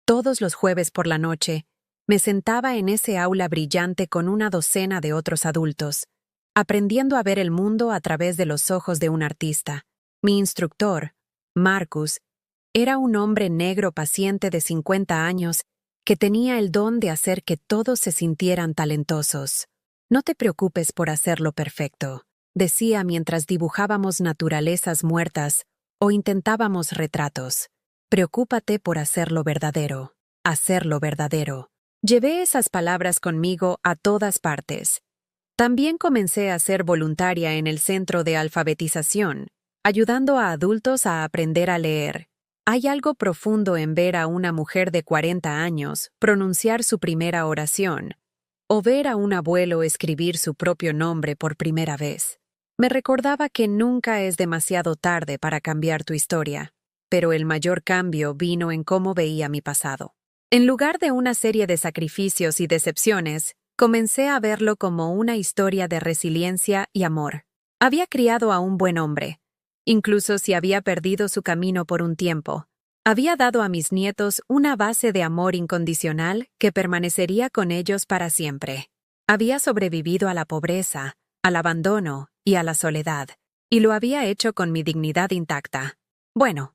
todos los jueves por la noche, me sentaba en ese aula brillante con una docena de otros adultos, aprendiendo a ver el mundo a través de los ojos de un artista. Mi instructor, Marcus, era un hombre negro paciente de 50 años que tenía el don de hacer que todos se sintieran talentosos. «No te preocupes por hacerlo perfecto», decía mientras dibujábamos naturalezas muertas o intentábamos retratos. «Preocúpate por hacerlo verdadero. Hacerlo verdadero». Llevé esas palabras conmigo a todas partes. También comencé a ser voluntaria en el centro de alfabetización, ayudando a adultos a aprender a leer. Hay algo profundo en ver a una mujer de 40 años pronunciar su primera oración, o ver a un abuelo escribir su propio nombre por primera vez. Me recordaba que nunca es demasiado tarde para cambiar tu historia, pero el mayor cambio vino en cómo veía mi pasado. En lugar de una serie de sacrificios y decepciones, comencé a verlo como una historia de resiliencia y amor. Había criado a un buen hombre, incluso si había perdido su camino por un tiempo. Había dado a mis nietos una base de amor incondicional que permanecería con ellos para siempre. Había sobrevivido a la pobreza, al abandono y a la soledad, y lo había hecho con mi dignidad intacta. Bueno,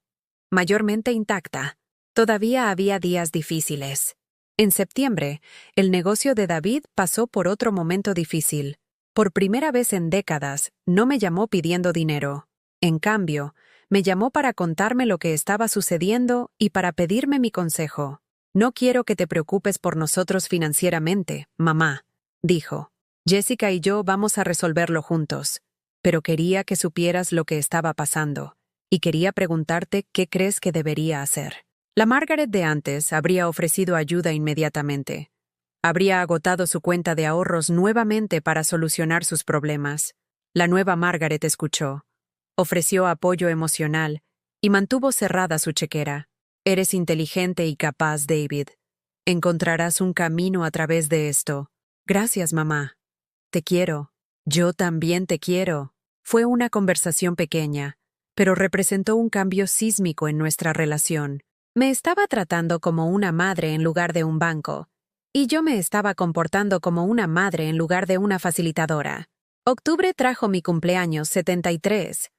mayormente intacta. Todavía había días difíciles. En septiembre, el negocio de David pasó por otro momento difícil. Por primera vez en décadas, no me llamó pidiendo dinero. En cambio, me llamó para contarme lo que estaba sucediendo y para pedirme mi consejo. «No quiero que te preocupes por nosotros financieramente, mamá», dijo. «Jessica y yo vamos a resolverlo juntos, pero quería que supieras lo que estaba pasando, y quería preguntarte qué crees que debería hacer». La Margaret de antes habría ofrecido ayuda inmediatamente. Habría agotado su cuenta de ahorros nuevamente para solucionar sus problemas. La nueva Margaret escuchó. Ofreció apoyo emocional y mantuvo cerrada su chequera. «Eres inteligente y capaz, David. Encontrarás un camino a través de esto. Gracias, mamá. Te quiero. Yo también te quiero». Fue una conversación pequeña, pero representó un cambio sísmico en nuestra relación. Me estaba tratando como una madre en lugar de un banco, y yo me estaba comportando como una madre en lugar de una facilitadora. Octubre trajo mi cumpleaños 73.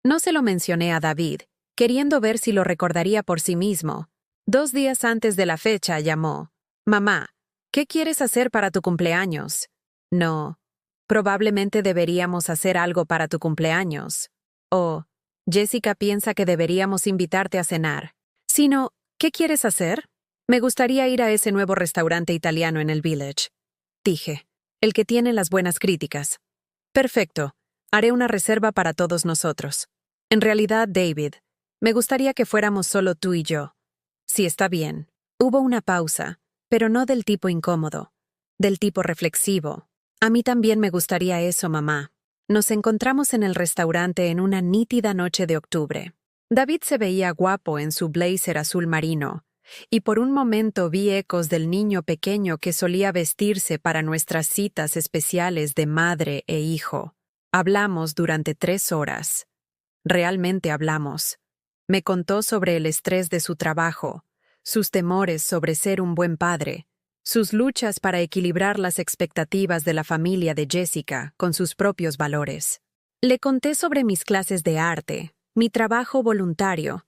No se lo mencioné a David, queriendo ver si lo recordaría por sí mismo. 2 días antes de la fecha llamó. «Mamá, ¿qué quieres hacer para tu cumpleaños?» «No, probablemente deberíamos hacer algo para tu cumpleaños». «Oh, Jessica piensa que deberíamos invitarte a cenar». Sino, ¿qué quieres hacer? «Me gustaría ir a ese nuevo restaurante italiano en el Village», dije, «el que tiene las buenas críticas». «Perfecto, haré una reserva para todos nosotros. En realidad, David, me gustaría que fuéramos solo tú y yo». «Sí, está bien». Hubo una pausa, pero no del tipo incómodo, del tipo reflexivo. A mí también me gustaría eso, mamá. Nos encontramos en el restaurante en una nítida noche de octubre. David se veía guapo en su blazer azul marino, y por un momento vi ecos del niño pequeño que solía vestirse para nuestras citas especiales de madre e hijo. Hablamos durante 3 horas. Realmente hablamos. Me contó sobre el estrés de su trabajo, sus temores sobre ser un buen padre, sus luchas para equilibrar las expectativas de la familia de Jessica con sus propios valores. Le conté sobre mis clases de arte, mi trabajo voluntario,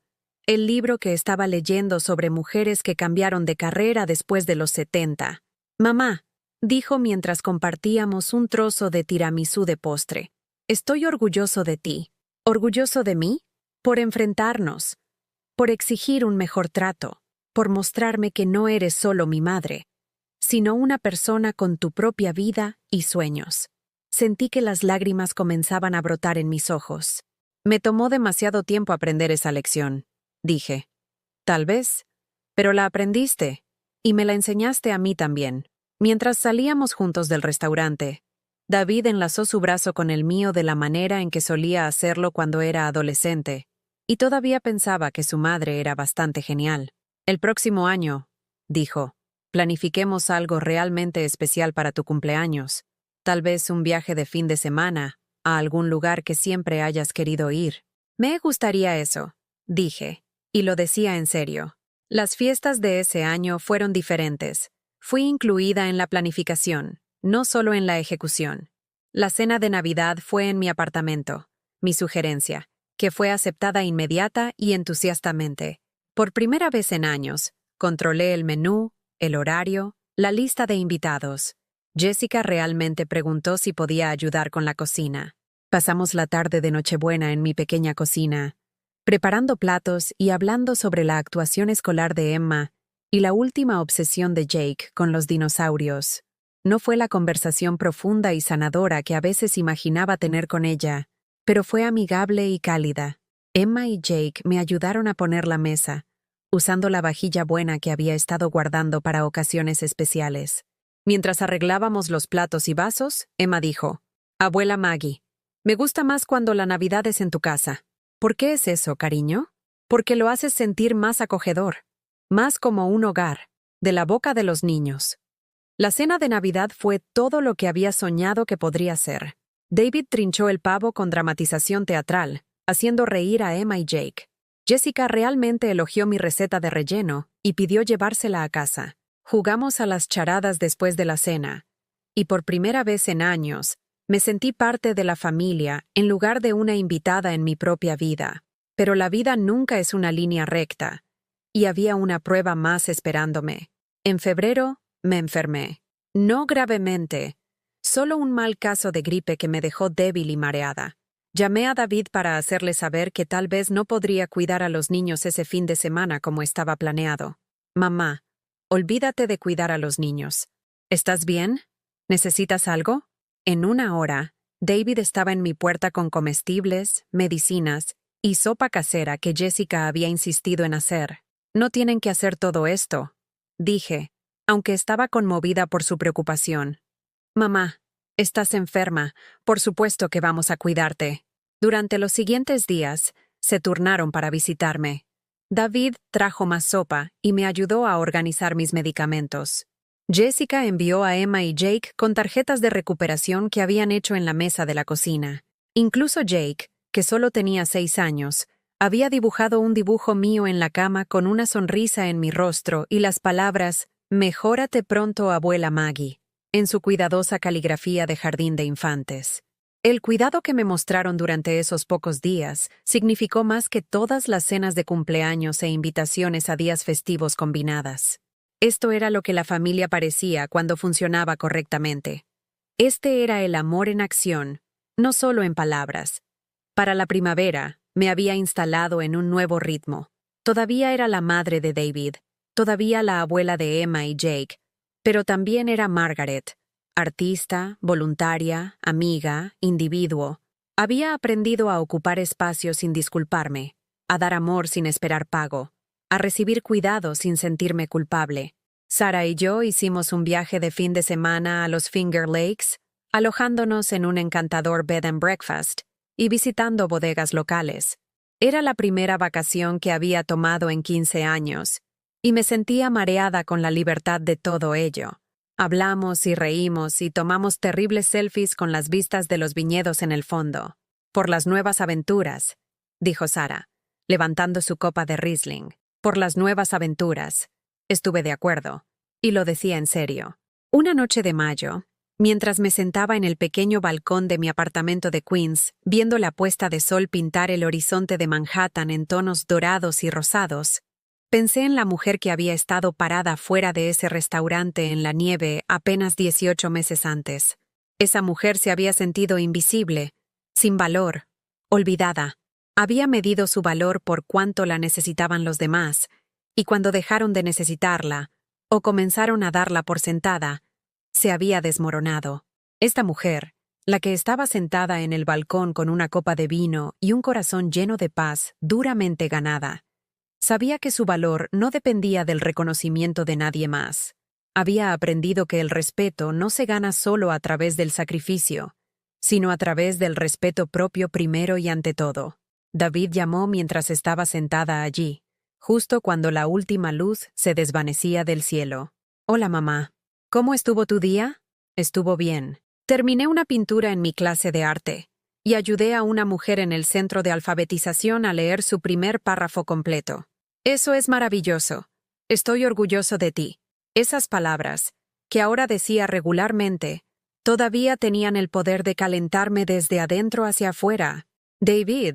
el libro que estaba leyendo sobre mujeres que cambiaron de carrera después de los 70. Mamá, dijo mientras compartíamos un trozo de tiramisú de postre, estoy orgulloso de ti. ¿Orgulloso de mí? Por enfrentarnos, por exigir un mejor trato, por mostrarme que no eres solo mi madre, sino una persona con tu propia vida y sueños. Sentí que las lágrimas comenzaban a brotar en mis ojos. Me tomó demasiado tiempo aprender esa lección, dije. Tal vez, pero la aprendiste, y me la enseñaste a mí también. Mientras salíamos juntos del restaurante, David enlazó su brazo con el mío de la manera en que solía hacerlo cuando era adolescente, y todavía pensaba que su madre era bastante genial. El próximo año, dijo, planifiquemos algo realmente especial para tu cumpleaños. Tal vez un viaje de fin de semana a algún lugar que siempre hayas querido ir. Me gustaría eso, dije, y lo decía en serio. Las fiestas de ese año fueron diferentes. Fui incluida en la planificación, no solo en la ejecución. La cena de Navidad fue en mi apartamento, mi sugerencia, que fue aceptada inmediata y entusiastamente. Por primera vez en años, controlé el menú, el horario, la lista de invitados. Jessica realmente preguntó si podía ayudar con la cocina. Pasamos la tarde de Nochebuena en mi pequeña cocina, preparando platos y hablando sobre la actuación escolar de Emma y la última obsesión de Jake con los dinosaurios. No fue la conversación profunda y sanadora que a veces imaginaba tener con ella, pero fue amigable y cálida. Emma y Jake me ayudaron a poner la mesa, usando la vajilla buena que había estado guardando para ocasiones especiales. Mientras arreglábamos los platos y vasos, Emma dijo, «Abuela Maggie, me gusta más cuando la Navidad es en tu casa». ¿Por qué es eso, cariño? Porque lo haces sentir más acogedor, más como un hogar, de la boca de los niños. La cena de Navidad fue todo lo que había soñado que podría ser. David trinchó el pavo con dramatización teatral, haciendo reír a Emma y Jake. Jessica realmente elogió mi receta de relleno y pidió llevársela a casa. Jugamos a las charadas después de la cena, y por primera vez en años, me sentí parte de la familia en lugar de una invitada en mi propia vida. Pero la vida nunca es una línea recta, y había una prueba más esperándome. En febrero, me enfermé. No gravemente, solo un mal caso de gripe que me dejó débil y mareada. Llamé a David para hacerle saber que tal vez no podría cuidar a los niños ese fin de semana como estaba planeado. Mamá, olvídate de cuidar a los niños. ¿Estás bien? ¿Necesitas algo? En una hora, David estaba en mi puerta con comestibles, medicinas y sopa casera que Jessica había insistido en hacer. No tienen que hacer todo esto, dije, aunque estaba conmovida por su preocupación. Mamá, estás enferma, por supuesto que vamos a cuidarte. Durante los siguientes días, se turnaron para visitarme. David trajo más sopa y me ayudó a organizar mis medicamentos. Jessica envió a Emma y Jake con tarjetas de recuperación que habían hecho en la mesa de la cocina. Incluso Jake, que solo tenía 6 años, había dibujado un dibujo mío en la cama con una sonrisa en mi rostro y las palabras «Mejórate pronto, abuela Maggie», en su cuidadosa caligrafía de jardín de infantes. El cuidado que me mostraron durante esos pocos días significó más que todas las cenas de cumpleaños e invitaciones a días festivos combinadas. Esto era lo que la familia parecía cuando funcionaba correctamente. Este era el amor en acción, no solo en palabras. Para la primavera, me había instalado en un nuevo ritmo. Todavía era la madre de David, todavía la abuela de Emma y Jake, pero también era Margaret, artista, voluntaria, amiga, individuo. Había aprendido a ocupar espacio sin disculparme, a dar amor sin esperar pago, a recibir cuidado sin sentirme culpable. Sara y yo hicimos un viaje de fin de semana a los Finger Lakes, alojándonos en un encantador bed and breakfast y visitando bodegas locales. Era la primera vacación que había tomado en 15 años, y me sentía mareada con la libertad de todo ello. Hablamos y reímos y tomamos terribles selfies con las vistas de los viñedos en el fondo. Por las nuevas aventuras, dijo Sara, levantando su copa de Riesling. Por las nuevas aventuras. Estuve de acuerdo, y lo decía en serio. Una noche de mayo, mientras me sentaba en el pequeño balcón de mi apartamento de Queens, viendo la puesta de sol pintar el horizonte de Manhattan en tonos dorados y rosados, pensé en la mujer que había estado parada fuera de ese restaurante en la nieve apenas 18 meses antes. Esa mujer se había sentido invisible, sin valor, olvidada. Había medido su valor por cuánto la necesitaban los demás, y cuando dejaron de necesitarla, o comenzaron a darla por sentada, se había desmoronado. Esta mujer, la que estaba sentada en el balcón con una copa de vino y un corazón lleno de paz, duramente ganada, sabía que su valor no dependía del reconocimiento de nadie más. Había aprendido que el respeto no se gana solo a través del sacrificio, sino a través del respeto propio primero y ante todo. David llamó mientras estaba sentada allí, justo cuando la última luz se desvanecía del cielo. «Hola, mamá. ¿Cómo estuvo tu día?» «Estuvo bien. Terminé una pintura en mi clase de arte y ayudé a una mujer en el centro de alfabetización a leer su primer párrafo completo. Eso es maravilloso. Estoy orgulloso de ti». Esas palabras, que ahora decía regularmente, todavía tenían el poder de calentarme desde adentro hacia afuera. «David»,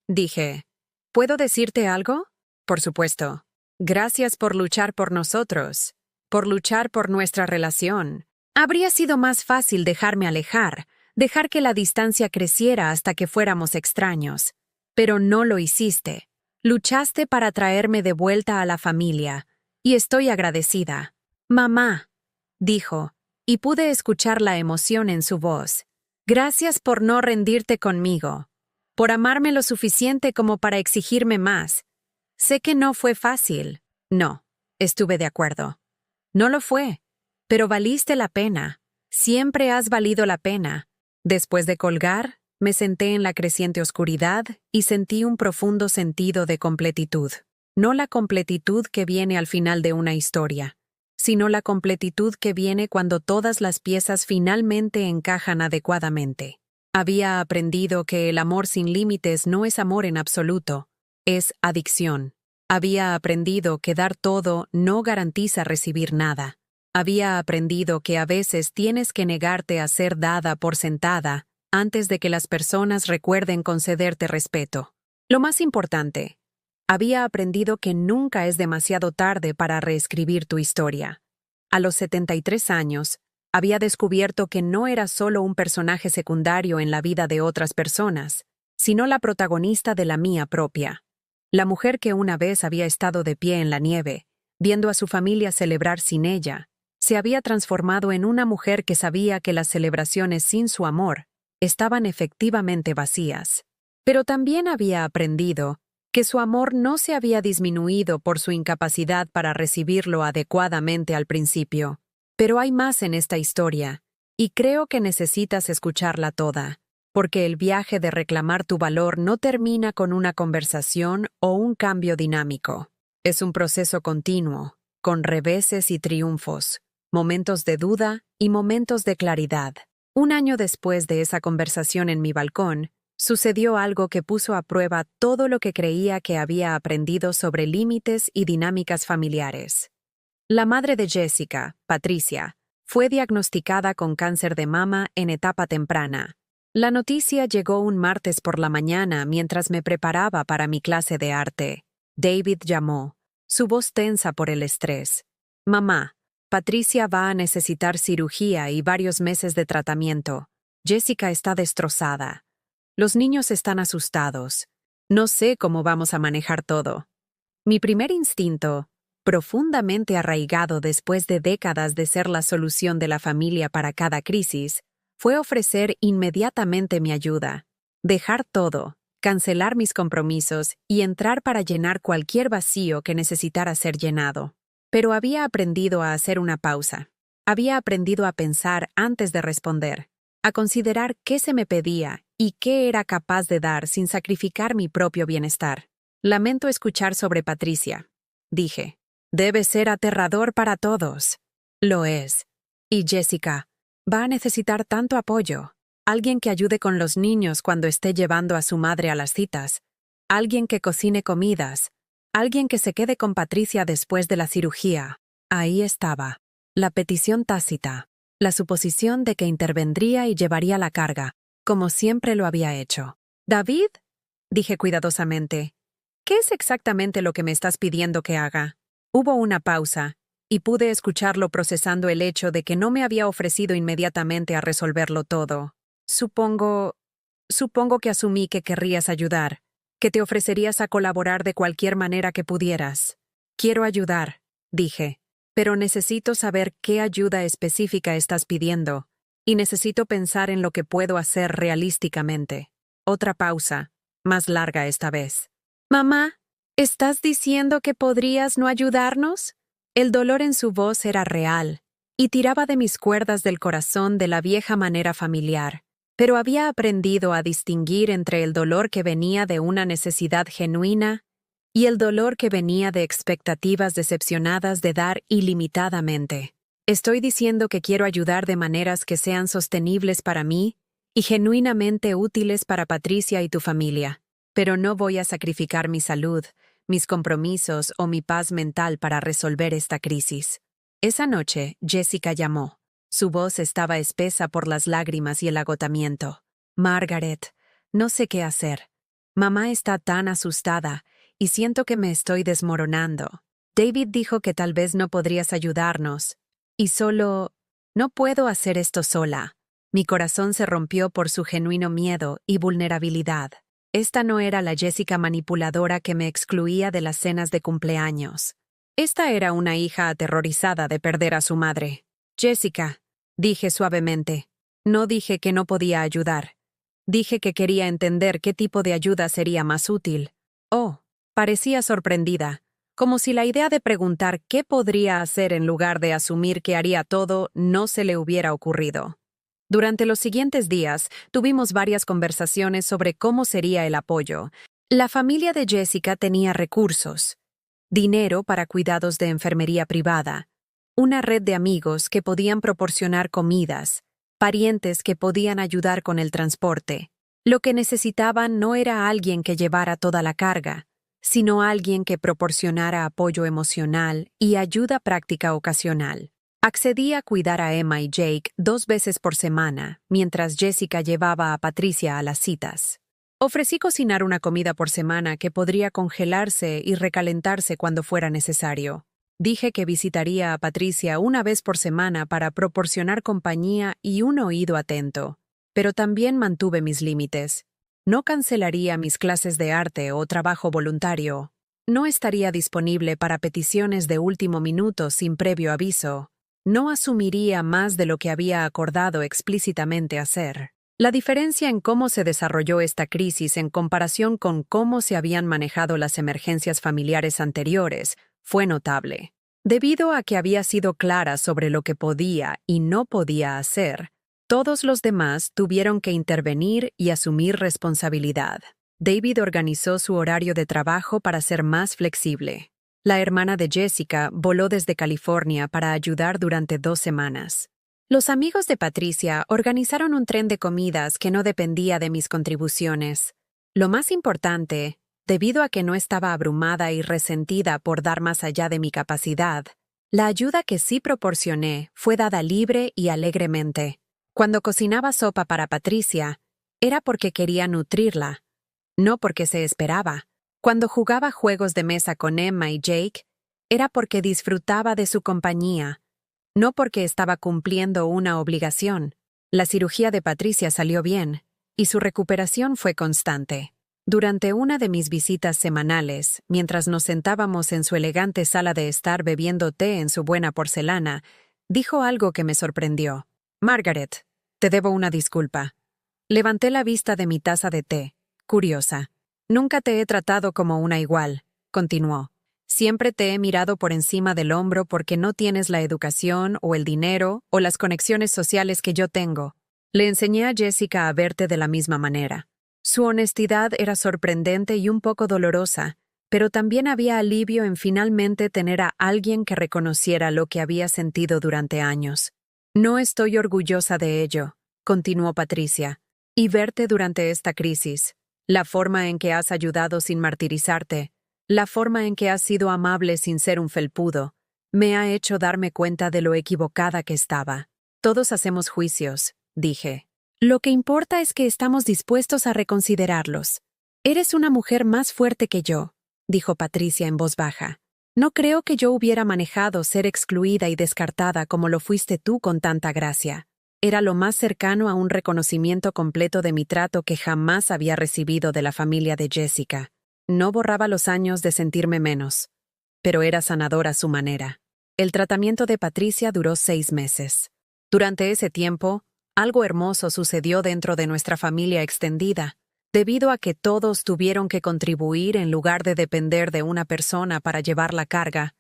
dije, «¿puedo decirte algo?» «Por supuesto. Gracias por luchar por nosotros, por luchar por nuestra relación. Habría sido más fácil dejarme alejar, dejar que la distancia creciera hasta que fuéramos extraños. Pero no lo hiciste. Luchaste para traerme de vuelta a la familia, y estoy agradecida». «Mamá», dijo, y pude escuchar la emoción en su voz. «Gracias por no rendirte conmigo, por amarme lo suficiente como para exigirme más. Sé que no fue fácil». «No», estuve de acuerdo. «No lo fue, pero valiste la pena. Siempre has valido la pena». Después de colgar, me senté en la creciente oscuridad y sentí un profundo sentido de completitud. No la completitud que viene al final de una historia, sino la completitud que viene cuando todas las piezas finalmente encajan adecuadamente. Había aprendido que el amor sin límites no es amor en absoluto, es adicción. Había aprendido que dar todo no garantiza recibir nada. Había aprendido que a veces tienes que negarte a ser dada por sentada antes de que las personas recuerden concederte respeto. Lo más importante, había aprendido que nunca es demasiado tarde para reescribir tu historia. A los 73 años, había descubierto que no era solo un personaje secundario en la vida de otras personas, sino la protagonista de la mía propia. La mujer que una vez había estado de pie en la nieve, viendo a su familia celebrar sin ella, se había transformado en una mujer que sabía que las celebraciones sin su amor estaban efectivamente vacías. Pero también había aprendido que su amor no se había disminuido por su incapacidad para recibirlo adecuadamente al principio. Pero hay más en esta historia, y creo que necesitas escucharla toda, porque el viaje de reclamar tu valor no termina con una conversación o un cambio dinámico. Es un proceso continuo, con reveses y triunfos, momentos de duda y momentos de claridad. Un año después de esa conversación en mi balcón, sucedió algo que puso a prueba todo lo que creía que había aprendido sobre límites y dinámicas familiares. La madre de Jessica, Patricia, fue diagnosticada con cáncer de mama en etapa temprana. La noticia llegó un martes por la mañana mientras me preparaba para mi clase de arte. David llamó, su voz tensa por el estrés. «Mamá, Patricia va a necesitar cirugía y varios meses de tratamiento. Jessica está destrozada. Los niños están asustados. No sé cómo vamos a manejar todo». Mi primer instinto, profundamente arraigado después de décadas de ser la solución de la familia para cada crisis, fue ofrecer inmediatamente mi ayuda, dejar todo, cancelar mis compromisos y entrar para llenar cualquier vacío que necesitara ser llenado. pero había aprendido a hacer una pausa. Había aprendido a pensar antes de responder, a considerar qué se me pedía y qué era capaz de dar sin sacrificar mi propio bienestar. Lamento escuchar sobre Patricia, dije. Debe ser aterrador para todos. Lo es. Y Jessica, va a necesitar tanto apoyo. Alguien que ayude con los niños cuando esté llevando a su madre a las citas. Alguien que cocine comidas. Alguien que se quede con Patricia después de la cirugía. Ahí estaba. La petición tácita. La suposición de que intervendría y llevaría la carga, como siempre lo había hecho. «David», dije cuidadosamente, «¿qué es exactamente lo que me estás pidiendo que haga?» Hubo una pausa, y pude escucharlo procesando el hecho de que no me había ofrecido inmediatamente a resolverlo todo. Supongo que asumí que querrías ayudar, que te ofrecerías a colaborar de cualquier manera que pudieras. Quiero ayudar, dije, pero necesito saber qué ayuda específica estás pidiendo, y necesito pensar en lo que puedo hacer realísticamente. Otra pausa, más larga esta vez. «Mamá, ¿estás diciendo que podrías no ayudarnos?» El dolor en su voz era real, y tiraba de mis cuerdas del corazón de la vieja manera familiar, pero había aprendido a distinguir entre el dolor que venía de una necesidad genuina y el dolor que venía de expectativas decepcionadas de dar ilimitadamente. Estoy diciendo que quiero ayudar de maneras que sean sostenibles para mí y genuinamente útiles para Patricia y tu familia, pero no voy a sacrificar mi salud, mis compromisos o mi paz mental para resolver esta crisis. Esa noche, Jessica llamó. Su voz estaba espesa por las lágrimas y el agotamiento. «Margaret, no sé qué hacer. Mamá está tan asustada y siento que me estoy desmoronando. David dijo que tal vez no podrías ayudarnos. Y solo... no puedo hacer esto sola». Mi corazón se rompió por su genuino miedo y vulnerabilidad. Esta no era la Jessica manipuladora que me excluía de las cenas de cumpleaños. Esta era una hija aterrorizada de perder a su madre. «Jessica», dije suavemente. No dije que no podía ayudar. Dije que quería entender qué tipo de ayuda sería más útil. Oh, parecía sorprendida, como si la idea de preguntar qué podría hacer en lugar de asumir que haría todo no se le hubiera ocurrido. Durante los siguientes días, tuvimos varias conversaciones sobre cómo sería el apoyo. La familia de Jessica tenía recursos, dinero para cuidados de enfermería privada, una red de amigos que podían proporcionar comidas, parientes que podían ayudar con el transporte. Lo que necesitaban no era alguien que llevara toda la carga, sino alguien que proporcionara apoyo emocional y ayuda práctica ocasional. Accedí a cuidar a Emma y Jake 2 veces por semana, mientras Jessica llevaba a Patricia a las citas. Ofrecí cocinar una comida por semana que podría congelarse y recalentarse cuando fuera necesario. Dije que visitaría a Patricia 1 vez por semana para proporcionar compañía y un oído atento, pero también mantuve mis límites. No cancelaría mis clases de arte o trabajo voluntario. No estaría disponible para peticiones de último minuto sin previo aviso. No asumiría más de lo que había acordado explícitamente hacer. La diferencia en cómo se desarrolló esta crisis en comparación con cómo se habían manejado las emergencias familiares anteriores fue notable. Debido a que había sido clara sobre lo que podía y no podía hacer, todos los demás tuvieron que intervenir y asumir responsabilidad. David organizó su horario de trabajo para ser más flexible. La hermana de Jessica voló desde California para ayudar durante 2 semanas. Los amigos de Patricia organizaron un tren de comidas que no dependía de mis contribuciones. Lo más importante, debido a que no estaba abrumada y resentida por dar más allá de mi capacidad, la ayuda que sí proporcioné fue dada libre y alegremente. Cuando cocinaba sopa para Patricia, era porque quería nutrirla, no porque se esperaba. Cuando jugaba juegos de mesa con Emma y Jake, era porque disfrutaba de su compañía, no porque estaba cumpliendo una obligación. La cirugía de Patricia salió bien, y su recuperación fue constante. Durante una de mis visitas semanales, mientras nos sentábamos en su elegante sala de estar bebiendo té en su buena porcelana, dijo algo que me sorprendió. «Margaret, te debo una disculpa». Levanté la vista de mi taza de té, curiosa. «Nunca te he tratado como una igual», continuó. Siempre te he mirado por encima del hombro porque no tienes la educación o el dinero o las conexiones sociales que yo tengo. Le enseñé a Jessica a verte de la misma manera. Su honestidad era sorprendente y un poco dolorosa, pero también había alivio en finalmente tener a alguien que reconociera lo que había sentido durante años. No estoy orgullosa de ello, continuó Patricia, y verte durante esta crisis, la forma en que has ayudado sin martirizarte, la forma en que has sido amable sin ser un felpudo, me ha hecho darme cuenta de lo equivocada que estaba. Todos hacemos juicios, dije. Lo que importa es que estamos dispuestos a reconsiderarlos. Eres una mujer más fuerte que yo, dijo Patricia en voz baja. No creo que yo hubiera manejado ser excluida y descartada como lo fuiste tú con tanta gracia. Era lo más cercano a un reconocimiento completo de mi trato que jamás había recibido de la familia de Jessica. No borraba los años de sentirme menos, pero era sanador a su manera. El tratamiento de Patricia duró 6 meses. Durante ese tiempo, algo hermoso sucedió dentro de nuestra familia extendida, debido a que todos tuvieron que contribuir en lugar de depender de una persona para llevar la carga.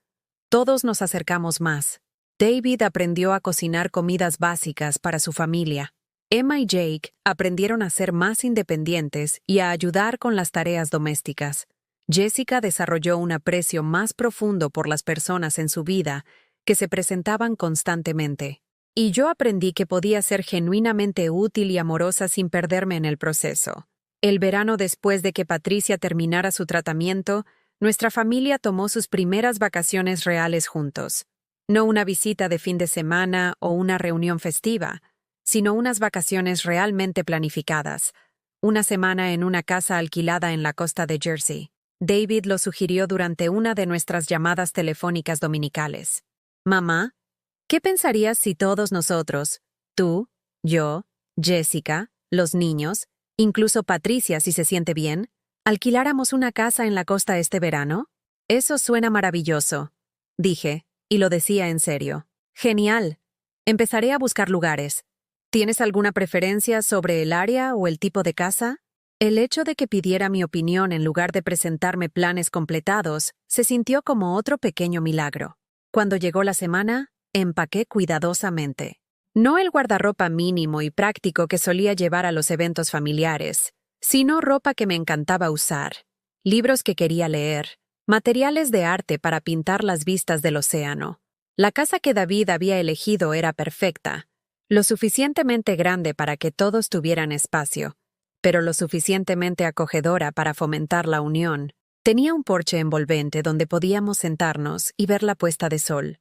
Todos nos acercamos más. David aprendió a cocinar comidas básicas para su familia. Emma y Jake aprendieron a ser más independientes y a ayudar con las tareas domésticas. Jessica desarrolló un aprecio más profundo por las personas en su vida que se presentaban constantemente. Y yo aprendí que podía ser genuinamente útil y amorosa sin perderme en el proceso. El verano después de que Patricia terminara su tratamiento, nuestra familia tomó sus primeras vacaciones reales juntos. No una visita de fin de semana o una reunión festiva, sino unas vacaciones realmente planificadas. Una semana en una casa alquilada en la costa de Jersey. David lo sugirió durante una de nuestras llamadas telefónicas dominicales. Mamá, ¿qué pensarías si todos nosotros, tú, yo, Jessica, los niños, incluso Patricia si se siente bien, alquiláramos una casa en la costa este verano? Eso suena maravilloso, dije, y lo decía en serio. Genial. Empezaré a buscar lugares. ¿Tienes alguna preferencia sobre el área o el tipo de casa? El hecho de que pidiera mi opinión en lugar de presentarme planes completados se sintió como otro pequeño milagro. Cuando llegó la semana, empaqué cuidadosamente. No el guardarropa mínimo y práctico que solía llevar a los eventos familiares, sino ropa que me encantaba usar, libros que quería leer, materiales de arte para pintar las vistas del océano. La casa que David había elegido era perfecta, lo suficientemente grande para que todos tuvieran espacio, pero lo suficientemente acogedora para fomentar la unión. Tenía un porche envolvente donde podíamos sentarnos y ver la puesta de sol.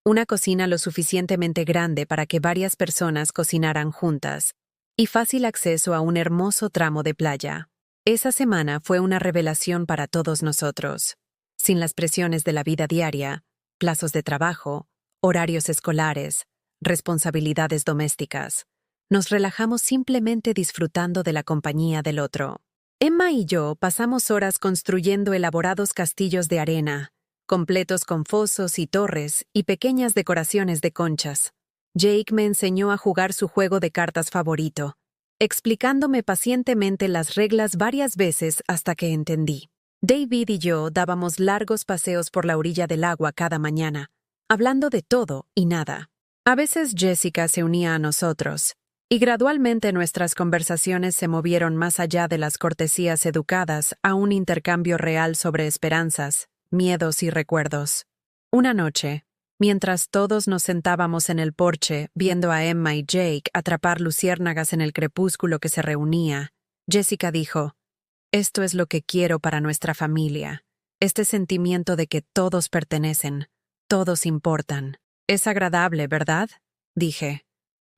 Una cocina lo suficientemente grande para que varias personas cocinaran juntas, y fácil acceso a un hermoso tramo de playa. Esa semana fue una revelación para todos nosotros. Sin las presiones de la vida diaria, plazos de trabajo, horarios escolares, responsabilidades domésticas. Nos relajamos simplemente disfrutando de la compañía del otro. Emma y yo pasamos horas construyendo elaborados castillos de arena, completos con fosos y torres y pequeñas decoraciones de conchas. Jake me enseñó a jugar su juego de cartas favorito, explicándome pacientemente las reglas varias veces hasta que entendí. David y yo dábamos largos paseos por la orilla del agua cada mañana, hablando de todo y nada. A veces Jessica se unía a nosotros, y gradualmente nuestras conversaciones se movieron más allá de las cortesías educadas a un intercambio real sobre esperanzas, miedos y recuerdos. Una noche, mientras todos nos sentábamos en el porche viendo a Emma y Jake atrapar luciérnagas en el crepúsculo que se reunía, Jessica dijo: «Esto es lo que quiero para nuestra familia, este sentimiento de que todos pertenecen, todos importan». «Es agradable, ¿verdad?», dije.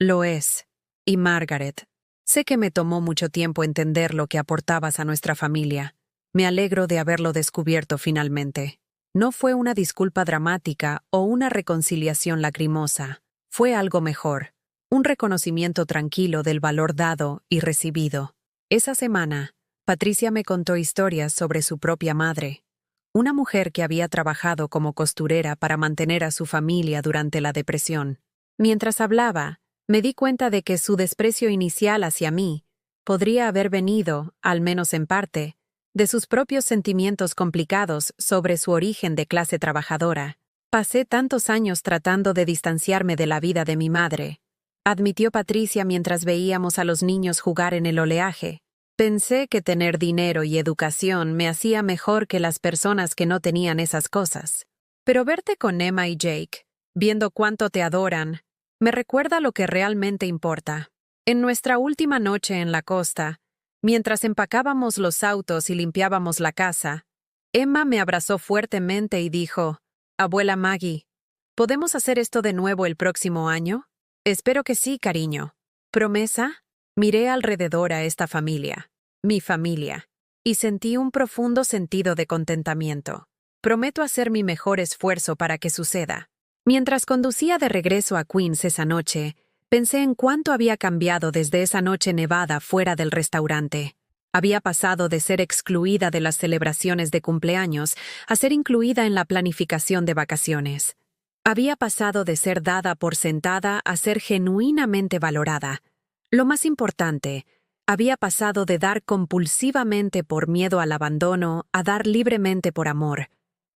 «Lo es. Y Margaret, sé que me tomó mucho tiempo entender lo que aportabas a nuestra familia. Me alegro de haberlo descubierto finalmente. No fue una disculpa dramática o una reconciliación lacrimosa. Fue algo mejor. Un reconocimiento tranquilo del valor dado y recibido». Esa semana, Patricia me contó historias sobre su propia madre. Una mujer que había trabajado como costurera para mantener a su familia durante la depresión. Mientras hablaba, me di cuenta de que su desprecio inicial hacia mí podría haber venido, al menos en parte, de sus propios sentimientos complicados sobre su origen de clase trabajadora. Pasé tantos años tratando de distanciarme de la vida de mi madre, admitió Patricia mientras veíamos a los niños jugar en el oleaje. Pensé que tener dinero y educación me hacía mejor que las personas que no tenían esas cosas. Pero verte con Emma y Jake, viendo cuánto te adoran, me recuerda lo que realmente importa. En nuestra última noche en la costa, mientras empacábamos los autos y limpiábamos la casa, Emma me abrazó fuertemente y dijo, «Abuela Maggie, ¿podemos hacer esto de nuevo el próximo año?» «Espero que sí, cariño». ¿Promesa? Miré alrededor a esta familia, mi familia, y sentí un profundo sentido de contentamiento. Prometo hacer mi mejor esfuerzo para que suceda. Mientras conducía de regreso a Queens esa noche, pensé en cuánto había cambiado desde esa noche nevada fuera del restaurante. Había pasado de ser excluida de las celebraciones de cumpleaños a ser incluida en la planificación de vacaciones. Había pasado de ser dada por sentada a ser genuinamente valorada. Lo más importante, había pasado de dar compulsivamente por miedo al abandono a dar libremente por amor.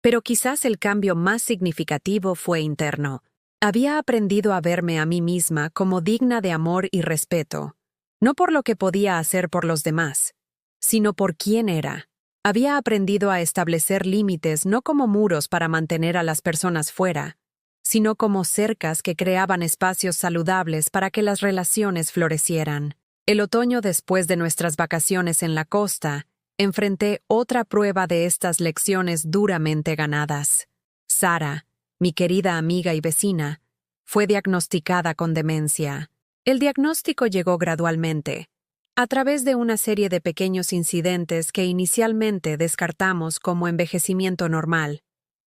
Pero quizás el cambio más significativo fue interno. Había aprendido a verme a mí misma como digna de amor y respeto, no por lo que podía hacer por los demás, sino por quién era. Había aprendido a establecer límites no como muros para mantener a las personas fuera, sino como cercas que creaban espacios saludables para que las relaciones florecieran. El otoño después de nuestras vacaciones en la costa, enfrenté otra prueba de estas lecciones duramente ganadas. Sara, mi querida amiga y vecina, fue diagnosticada con demencia. El diagnóstico llegó gradualmente, a través de una serie de pequeños incidentes que inicialmente descartamos como envejecimiento normal,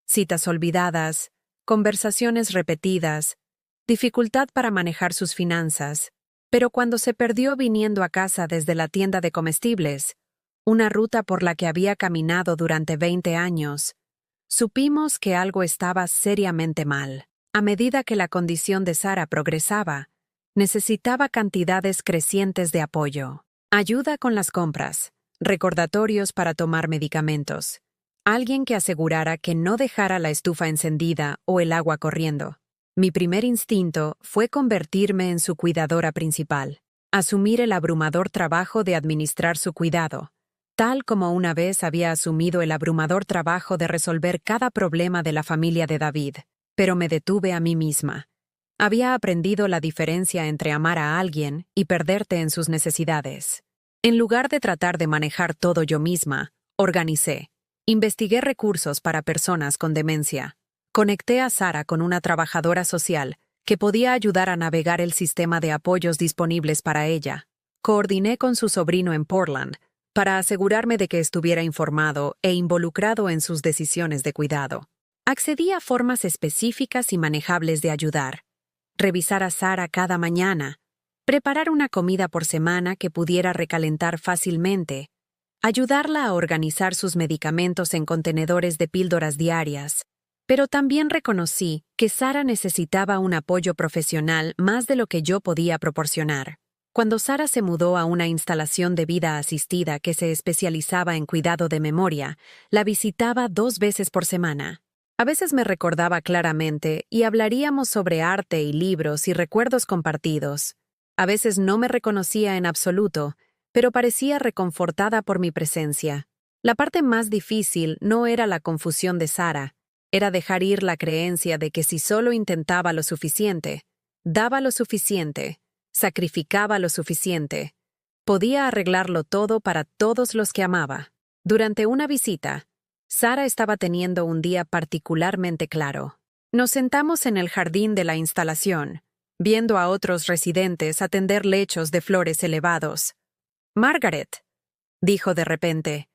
citas olvidadas, conversaciones repetidas, dificultad para manejar sus finanzas, pero cuando se perdió viniendo a casa desde la tienda de comestibles, una ruta por la que había caminado durante 20 años, supimos que algo estaba seriamente mal. A medida que la condición de Sara progresaba, necesitaba cantidades crecientes de apoyo, ayuda con las compras, recordatorios para tomar medicamentos, alguien que asegurara que no dejara la estufa encendida o el agua corriendo. Mi primer instinto fue convertirme en su cuidadora principal, asumir el abrumador trabajo de administrar su cuidado, tal como una vez había asumido el abrumador trabajo de resolver cada problema de la familia de David. Pero me detuve a mí misma. Había aprendido la diferencia entre amar a alguien y perderte en sus necesidades. En lugar de tratar de manejar todo yo misma, organicé. Investigué recursos para personas con demencia. Conecté a Sara con una trabajadora social que podía ayudar a navegar el sistema de apoyos disponibles para ella. Coordiné con su sobrino en Portland para asegurarme de que estuviera informado e involucrado en sus decisiones de cuidado. Accedí a formas específicas y manejables de ayudar. Revisar a Sara cada mañana, preparar una comida por semana que pudiera recalentar fácilmente, ayudarla a organizar sus medicamentos en contenedores de píldoras diarias. Pero también reconocí que Sara necesitaba un apoyo profesional más de lo que yo podía proporcionar. Cuando Sara se mudó a una instalación de vida asistida que se especializaba en cuidado de memoria, la visitaba 2 veces por semana. A veces me recordaba claramente y hablaríamos sobre arte y libros y recuerdos compartidos. A veces no me reconocía en absoluto, pero parecía reconfortada por mi presencia. La parte más difícil no era la confusión de Sara, era dejar ir la creencia de que si solo intentaba lo suficiente, daba lo suficiente, sacrificaba lo suficiente, podía arreglarlo todo para todos los que amaba. Durante una visita, Sara estaba teniendo un día particularmente claro. Nos sentamos en el jardín de la instalación, viendo a otros residentes atender lechos de flores elevados. «Margaret», dijo de repente,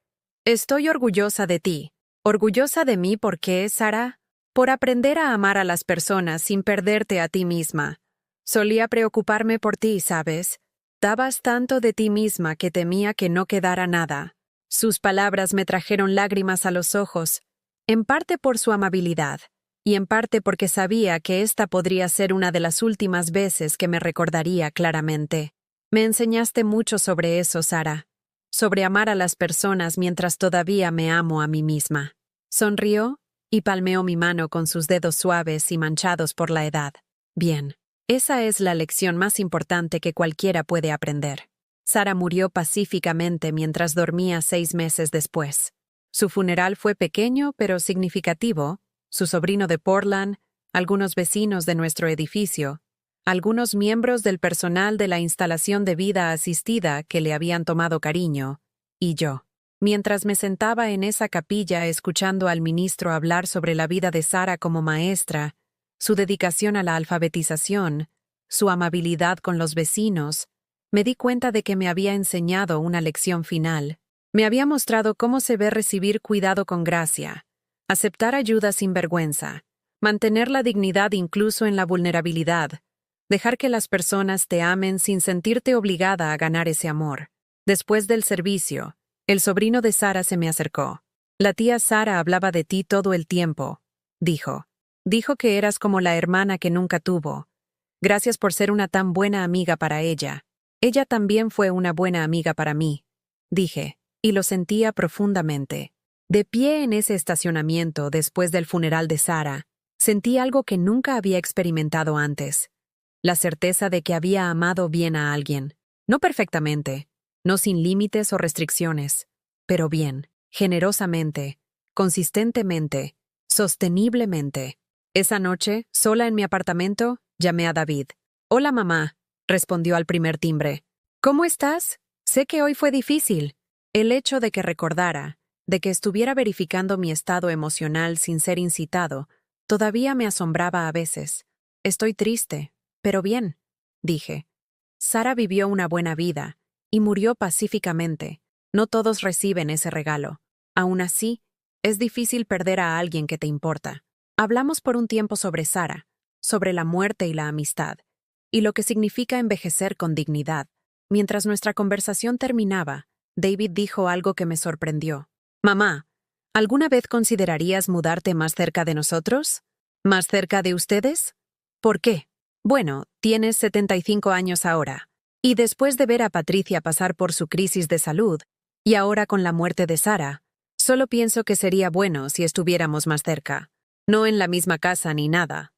«estoy orgullosa de ti». ¿Orgullosa de mí por qué, Sara? Por aprender a amar a las personas sin perderte a ti misma. Solía preocuparme por ti, ¿sabes? Dabas tanto de ti misma que temía que no quedara nada. Sus palabras me trajeron lágrimas a los ojos, en parte por su amabilidad, y en parte porque sabía que esta podría ser una de las últimas veces que me recordaría claramente. Me enseñaste mucho sobre eso, Sara. sobre amar a las personas mientras todavía me amo a mí misma. Sonrió y palmeó mi mano con sus dedos suaves y manchados por la edad. Bien, esa es la lección más importante que cualquiera puede aprender. Sarah murió pacíficamente mientras dormía 6 meses después. Su funeral fue pequeño pero significativo. Su sobrino de Portland, algunos vecinos de nuestro edificio, algunos miembros del personal de la instalación de vida asistida que le habían tomado cariño, y yo. Mientras me sentaba en esa capilla escuchando al ministro hablar sobre la vida de Sarah como maestra, su dedicación a la alfabetización, su amabilidad con los vecinos, me di cuenta de que me había enseñado una lección final. Me había mostrado cómo se ve recibir cuidado con gracia, aceptar ayuda sin vergüenza, mantener la dignidad incluso en la vulnerabilidad, dejar que las personas te amen sin sentirte obligada a ganar ese amor. Después del servicio, el sobrino de Sarah se me acercó. La tía Sarah hablaba de ti todo el tiempo, dijo. Dijo que eras como la hermana que nunca tuvo. Gracias por ser una tan buena amiga para ella. Ella también fue una buena amiga para mí, dije, y lo sentía profundamente. De pie en ese estacionamiento después del funeral de Sarah, sentí algo que nunca había experimentado antes. La certeza de que había amado bien a alguien. No perfectamente, no sin límites o restricciones, pero bien, generosamente, consistentemente, sosteniblemente. Esa noche, sola en mi apartamento, llamé a David. «Hola, mamá», respondió al primer timbre. «¿Cómo estás? Sé que hoy fue difícil». El hecho de que recordara, de que estuviera verificando mi estado emocional sin ser incitado, todavía me asombraba a veces. «Estoy triste, pero bien», dije. Sarah vivió una buena vida y murió pacíficamente. No todos reciben ese regalo. Aún así, es difícil perder a alguien que te importa. Hablamos por un tiempo sobre Sarah, sobre la muerte y la amistad, y lo que significa envejecer con dignidad. Mientras nuestra conversación terminaba, David dijo algo que me sorprendió. «Mamá, ¿alguna vez considerarías mudarte más cerca de nosotros? ¿Más cerca de ustedes? ¿Por qué?» Bueno, tienes 75 años ahora, y después de ver a Patricia pasar por su crisis de salud, y ahora con la muerte de Sarah, solo pienso que sería bueno si estuviéramos más cerca. No en la misma casa ni nada,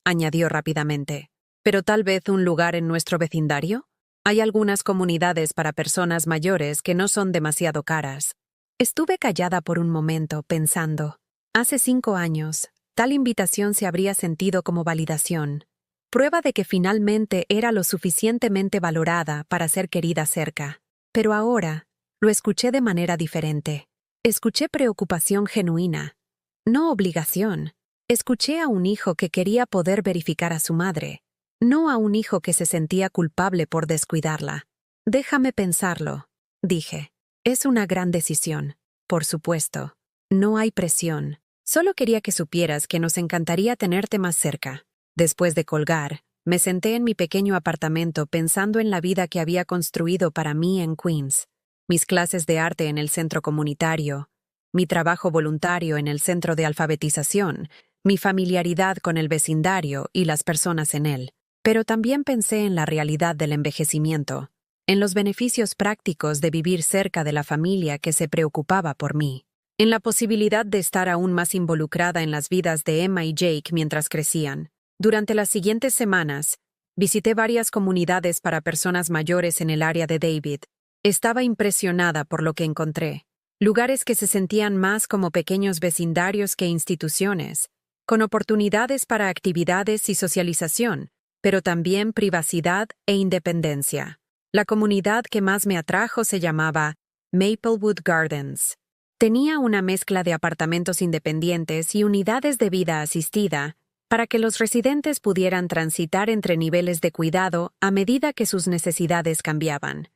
añadió rápidamente. Pero tal vez un lugar en nuestro vecindario. Hay algunas comunidades para personas mayores que no son demasiado caras. Estuve callada por un momento, pensando. Hace 5 años, tal invitación se habría sentido como validación. Prueba de que finalmente era lo suficientemente valorada para ser querida cerca. Pero ahora, lo escuché de manera diferente. Escuché preocupación genuina, no obligación. Escuché a un hijo que quería poder verificar a su madre, no a un hijo que se sentía culpable por descuidarla. Déjame pensarlo, dije. Es una gran decisión, por supuesto. No hay presión. Solo quería que supieras que nos encantaría tenerte más cerca. Después de colgar, me senté en mi pequeño apartamento pensando en la vida que había construido para mí en Queens. Mis clases de arte en el centro comunitario, mi trabajo voluntario en el centro de alfabetización, mi familiaridad con el vecindario y las personas en él. Pero también pensé en la realidad del envejecimiento, en los beneficios prácticos de vivir cerca de la familia que se preocupaba por mí, en la posibilidad de estar aún más involucrada en las vidas de Emma y Jake mientras crecían. Durante las siguientes semanas, visité varias comunidades para personas mayores en el área de David. Estaba impresionada por lo que encontré. Lugares que se sentían más como pequeños vecindarios que instituciones, con oportunidades para actividades y socialización, pero también privacidad e independencia. La comunidad que más me atrajo se llamaba Maplewood Gardens. Tenía una mezcla de apartamentos independientes y unidades de vida asistida, para que los residentes pudieran transitar entre niveles de cuidado a medida que sus necesidades cambiaban.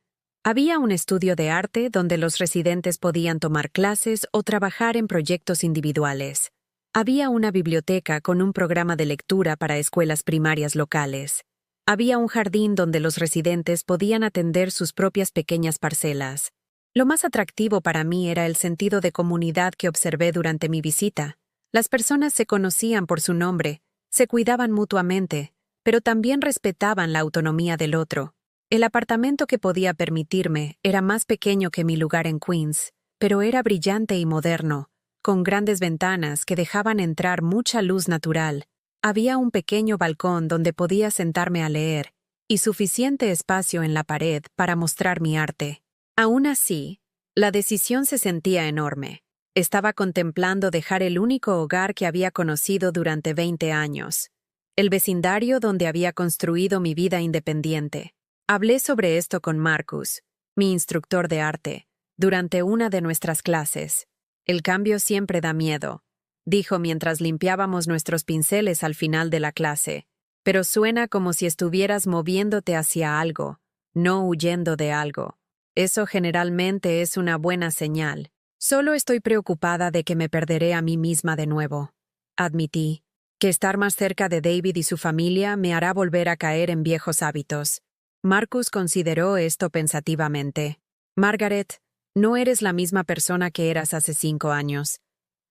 Había un estudio de arte donde los residentes podían tomar clases o trabajar en proyectos individuales. Había una biblioteca con un programa de lectura para escuelas primarias locales. Había un jardín donde los residentes podían atender sus propias pequeñas parcelas. Lo más atractivo para mí era el sentido de comunidad que observé durante mi visita. Las personas se conocían por su nombre, se cuidaban mutuamente, pero también respetaban la autonomía del otro. El apartamento que podía permitirme era más pequeño que mi lugar en Queens, pero era brillante y moderno, con grandes ventanas que dejaban entrar mucha luz natural. Había un pequeño balcón donde podía sentarme a leer, y suficiente espacio en la pared para mostrar mi arte. Aún así, la decisión se sentía enorme. Estaba contemplando dejar el único hogar que había conocido durante 20 años, el vecindario donde había construido mi vida independiente. Hablé sobre esto con Marcus, mi instructor de arte, durante una de nuestras clases. El cambio siempre da miedo, dijo mientras limpiábamos nuestros pinceles al final de la clase, pero suena como si estuvieras moviéndote hacia algo, no huyendo de algo. Eso generalmente es una buena señal. Solo estoy preocupada de que me perderé a mí misma de nuevo. Admití que estar más cerca de David y su familia me hará volver a caer en viejos hábitos. Marcus consideró esto pensativamente. Margaret, no eres la misma persona que eras hace 5 años.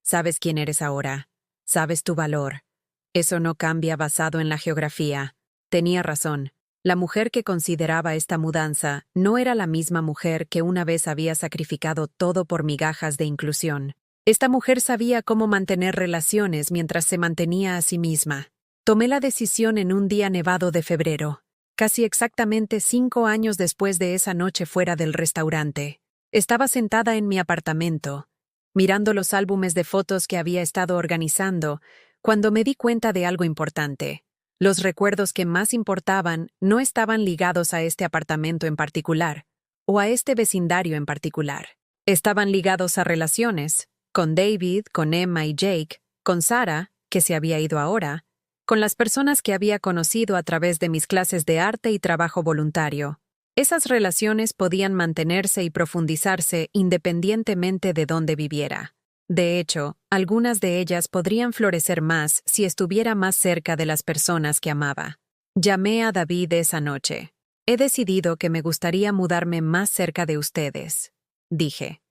Sabes quién eres ahora. Sabes tu valor. Eso no cambia basado en la geografía. Tenía razón. La mujer que consideraba esta mudanza no era la misma mujer que una vez había sacrificado todo por migajas de inclusión. Esta mujer sabía cómo mantener relaciones mientras se mantenía a sí misma. Tomé la decisión en un día nevado de febrero, casi exactamente 5 años después de esa noche fuera del restaurante. Estaba sentada en mi apartamento, mirando los álbumes de fotos que había estado organizando, cuando me di cuenta de algo importante. Los recuerdos que más importaban no estaban ligados a este apartamento en particular, o a este vecindario en particular. Estaban ligados a relaciones, con David, con Emma y Jake, con Sarah, que se había ido ahora, con las personas que había conocido a través de mis clases de arte y trabajo voluntario. Esas relaciones podían mantenerse y profundizarse independientemente de dónde viviera. De hecho, algunas de ellas podrían florecer más si estuviera más cerca de las personas que amaba. Llamé a David esa noche. He decidido que me gustaría mudarme más cerca de ustedes, dije.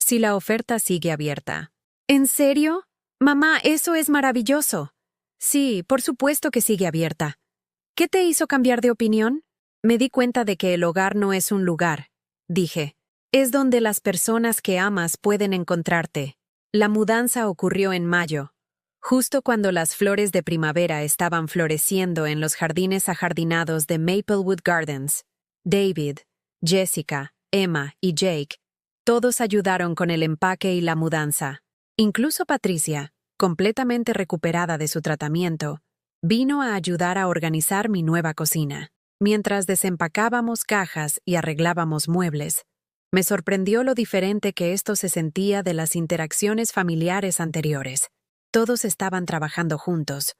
Si la oferta sigue abierta. ¿En serio? Mamá, eso es maravilloso. Sí, por supuesto que sigue abierta. ¿Qué te hizo cambiar de opinión? Me di cuenta de que el hogar no es un lugar, dije. Es donde las personas que amas pueden encontrarte. La mudanza ocurrió en mayo, justo cuando las flores de primavera estaban floreciendo en los jardines ajardinados de Maplewood Gardens. David, Jessica, Emma y Jake, todos ayudaron con el empaque y la mudanza. Incluso Patricia, completamente recuperada de su tratamiento, vino a ayudar a organizar mi nueva cocina. Mientras desempacábamos cajas y arreglábamos muebles, me sorprendió lo diferente que esto se sentía de las interacciones familiares anteriores. Todos estaban trabajando juntos,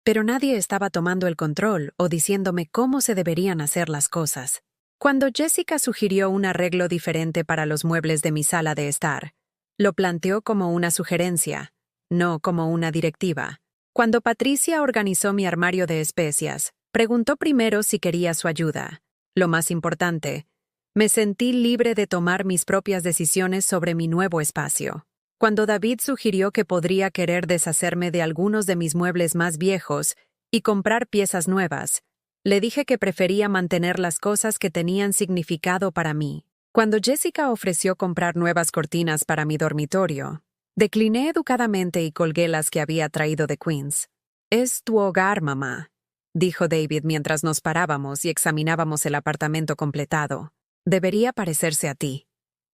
pero nadie estaba tomando el control o diciéndome cómo se deberían hacer las cosas. Cuando Jessica sugirió un arreglo diferente para los muebles de mi sala de estar, lo planteó como una sugerencia, no como una directiva. Cuando Patricia organizó mi armario de especias, preguntó primero si quería su ayuda. Lo más importante, me sentí libre de tomar mis propias decisiones sobre mi nuevo espacio. Cuando David sugirió que podría querer deshacerme de algunos de mis muebles más viejos y comprar piezas nuevas, le dije que prefería mantener las cosas que tenían significado para mí. Cuando Jessica ofreció comprar nuevas cortinas para mi dormitorio, decliné educadamente y colgué las que había traído de Queens. «Es tu hogar, mamá», dijo David mientras nos parábamos y examinábamos el apartamento completado. «Debería parecerse a ti».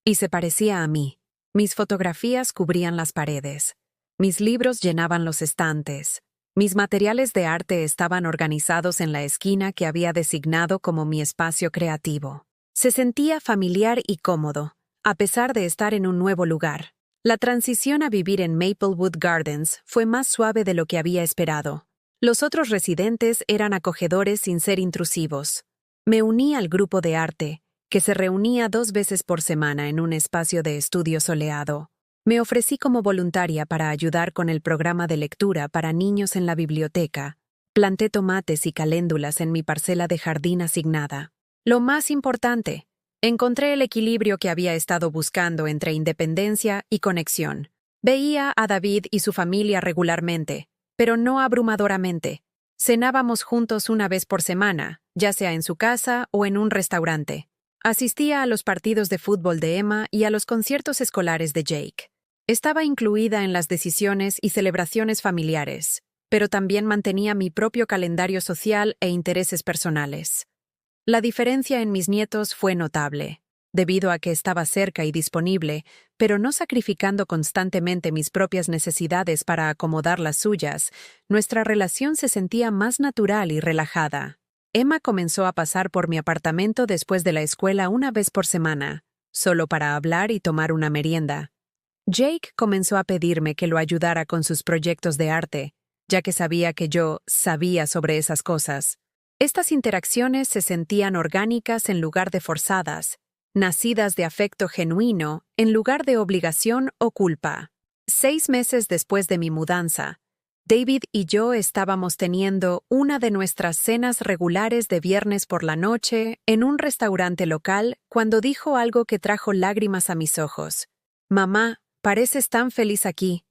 Y se parecía a mí. Mis fotografías cubrían las paredes. Mis libros llenaban los estantes. Mis materiales de arte estaban organizados en la esquina que había designado como mi espacio creativo. Se sentía familiar y cómodo, a pesar de estar en un nuevo lugar. La transición a vivir en Maplewood Gardens fue más suave de lo que había esperado. Los otros residentes eran acogedores sin ser intrusivos. Me uní al grupo de arte, que se reunía 2 veces por semana en un espacio de estudio soleado. Me ofrecí como voluntaria para ayudar con el programa de lectura para niños en la biblioteca. Planté tomates y caléndulas en mi parcela de jardín asignada. Lo más importante, encontré el equilibrio que había estado buscando entre independencia y conexión. Veía a David y su familia regularmente, pero no abrumadoramente. Cenábamos juntos una vez por semana, ya sea en su casa o en un restaurante. Asistía a los partidos de fútbol de Emma y a los conciertos escolares de Jake. Estaba incluida en las decisiones y celebraciones familiares, pero también mantenía mi propio calendario social e intereses personales. La diferencia en mis nietos fue notable, debido a que estaba cerca y disponible, pero no sacrificando constantemente mis propias necesidades para acomodar las suyas. Nuestra relación se sentía más natural y relajada. Emma comenzó a pasar por mi apartamento después de la escuela una vez por semana, solo para hablar y tomar una merienda. Jake comenzó a pedirme que lo ayudara con sus proyectos de arte, ya que sabía que yo sabía sobre esas cosas. Estas interacciones se sentían orgánicas en lugar de forzadas, nacidas de afecto genuino en lugar de obligación o culpa. 6 meses después de mi mudanza, David y yo estábamos teniendo una de nuestras cenas regulares de viernes por la noche en un restaurante local cuando dijo algo que trajo lágrimas a mis ojos. «Mamá, pareces tan feliz aquí.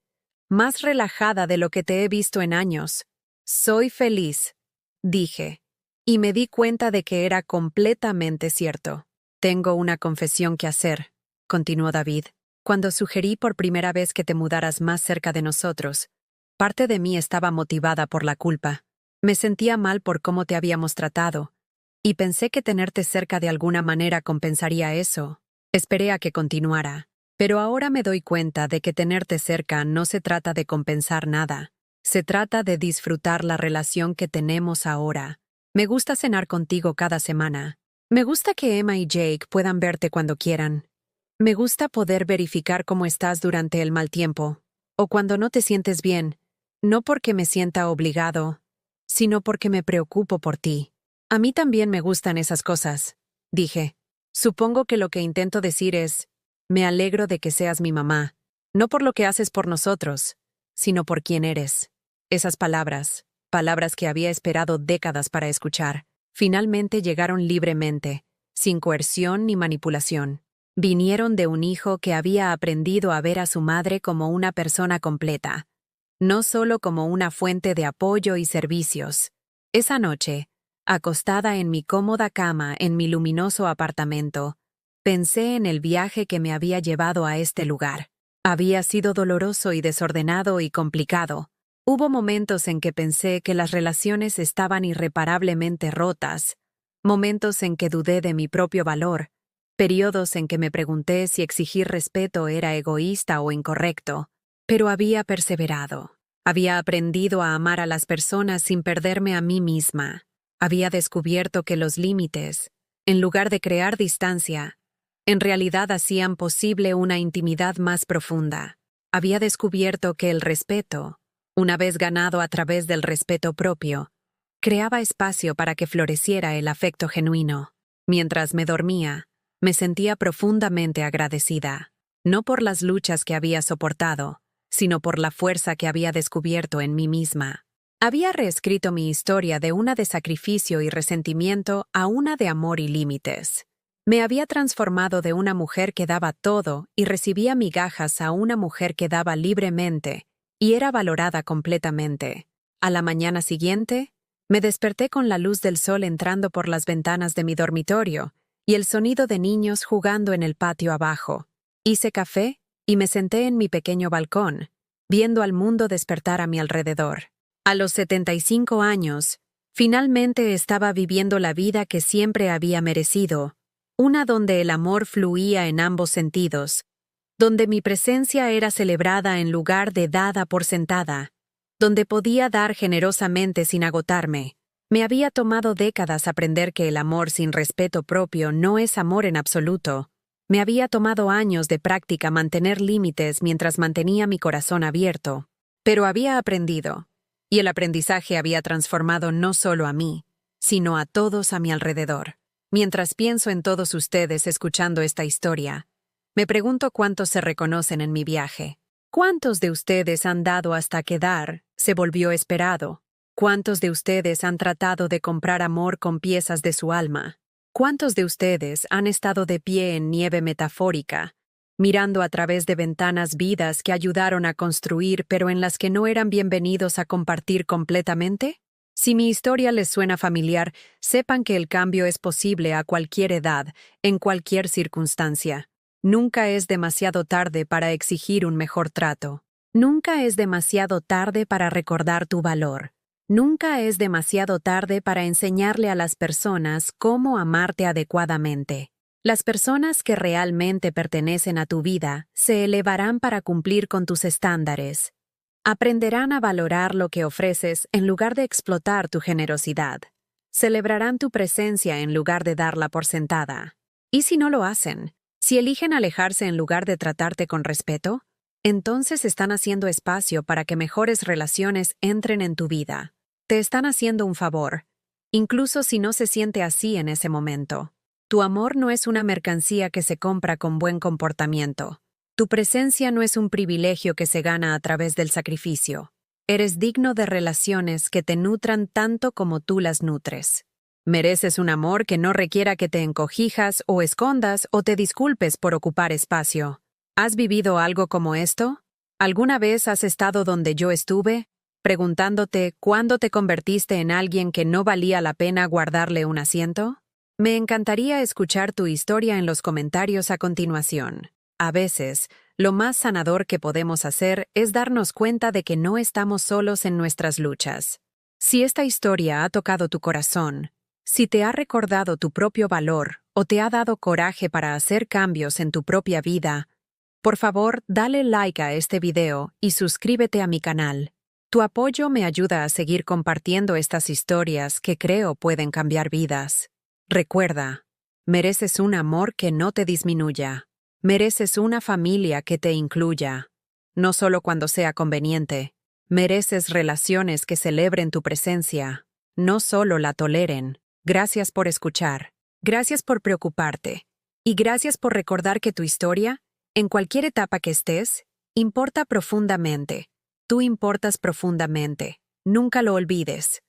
Más relajada de lo que te he visto en años». «Soy feliz», dije, y me di cuenta de que era completamente cierto. «Tengo una confesión que hacer», continuó David. «Cuando sugerí por primera vez que te mudaras más cerca de nosotros, parte de mí estaba motivada por la culpa. Me sentía mal por cómo te habíamos tratado, y pensé que tenerte cerca de alguna manera compensaría eso. Esperé a que continuara. Pero ahora me doy cuenta de que tenerte cerca no se trata de compensar nada. Se trata de disfrutar la relación que tenemos ahora. Me gusta cenar contigo cada semana. Me gusta que Emma y Jake puedan verte cuando quieran. Me gusta poder verificar cómo estás durante el mal tiempo, o cuando no te sientes bien, no porque me sienta obligado, sino porque me preocupo por ti. A mí también me gustan esas cosas», dije. «Supongo que lo que intento decir es, me alegro de que seas mi mamá, no por lo que haces por nosotros, sino por quién eres». Esas palabras que había esperado décadas para escuchar, finalmente llegaron libremente, sin coerción ni manipulación. Vinieron de un hijo que había aprendido a ver a su madre como una persona completa, no solo como una fuente de apoyo y servicios. Esa noche, acostada en mi cómoda cama en mi luminoso apartamento, pensé en el viaje que me había llevado a este lugar. Había sido doloroso y desordenado y complicado. Hubo momentos en que pensé que las relaciones estaban irreparablemente rotas, momentos en que dudé de mi propio valor, periodos en que me pregunté si exigir respeto era egoísta o incorrecto, pero había perseverado. Había aprendido a amar a las personas sin perderme a mí misma. Había descubierto que los límites, en lugar de crear distancia, en realidad hacían posible una intimidad más profunda. Había descubierto que el respeto, una vez ganado a través del respeto propio, creaba espacio para que floreciera el afecto genuino. Mientras me dormía, me sentía profundamente agradecida, no por las luchas que había soportado, sino por la fuerza que había descubierto en mí misma. Había reescrito mi historia de una de sacrificio y resentimiento a una de amor y límites. Me había transformado de una mujer que daba todo y recibía migajas a una mujer que daba libremente y era valorada completamente. A la mañana siguiente, me desperté con la luz del sol entrando por las ventanas de mi dormitorio y el sonido de niños jugando en el patio abajo. Hice café y me senté en mi pequeño balcón, viendo al mundo despertar a mi alrededor. A los 75 años, finalmente estaba viviendo la vida que siempre había merecido, una donde el amor fluía en ambos sentidos, donde mi presencia era celebrada en lugar de dada por sentada, donde podía dar generosamente sin agotarme. Me había tomado décadas aprender que el amor sin respeto propio no es amor en absoluto. Me había tomado años de práctica mantener límites mientras mantenía mi corazón abierto. Pero había aprendido, y el aprendizaje había transformado no solo a mí, sino a todos a mi alrededor. Mientras pienso en todos ustedes escuchando esta historia, me pregunto cuántos se reconocen en mi viaje. ¿Cuántos de ustedes han dado hasta que dar se volvió esperado? ¿Cuántos de ustedes han tratado de comprar amor con piezas de su alma? ¿Cuántos de ustedes han estado de pie en nieve metafórica, mirando a través de ventanas vidas que ayudaron a construir pero en las que no eran bienvenidos a compartir completamente? Si mi historia les suena familiar, sepan que el cambio es posible a cualquier edad, en cualquier circunstancia. Nunca es demasiado tarde para exigir un mejor trato. Nunca es demasiado tarde para recordar tu valor. Nunca es demasiado tarde para enseñarle a las personas cómo amarte adecuadamente. Las personas que realmente pertenecen a tu vida se elevarán para cumplir con tus estándares. Aprenderán a valorar lo que ofreces en lugar de explotar tu generosidad. Celebrarán tu presencia en lugar de darla por sentada. ¿Y si no lo hacen? Si eligen alejarse en lugar de tratarte con respeto, entonces están haciendo espacio para que mejores relaciones entren en tu vida. Te están haciendo un favor, incluso si no se siente así en ese momento. Tu amor no es una mercancía que se compra con buen comportamiento. Tu presencia no es un privilegio que se gana a través del sacrificio. Eres digno de relaciones que te nutran tanto como tú las nutres. Mereces un amor que no requiera que te encojijas o escondas o te disculpes por ocupar espacio. ¿Has vivido algo como esto? ¿Alguna vez has estado donde yo estuve, preguntándote cuándo te convertiste en alguien que no valía la pena guardarle un asiento? Me encantaría escuchar tu historia en los comentarios a continuación. A veces, lo más sanador que podemos hacer es darnos cuenta de que no estamos solos en nuestras luchas. Si esta historia ha tocado tu corazón, si te ha recordado tu propio valor o te ha dado coraje para hacer cambios en tu propia vida, por favor, dale like a este video y suscríbete a mi canal. Tu apoyo me ayuda a seguir compartiendo estas historias que creo pueden cambiar vidas. Recuerda, mereces un amor que no te disminuya. Mereces una familia que te incluya. No solo cuando sea conveniente. Mereces relaciones que celebren tu presencia. No solo la toleren. Gracias por escuchar. Gracias por preocuparte. Y gracias por recordar que tu historia, en cualquier etapa que estés, importa profundamente. Tú importas profundamente. Nunca lo olvides.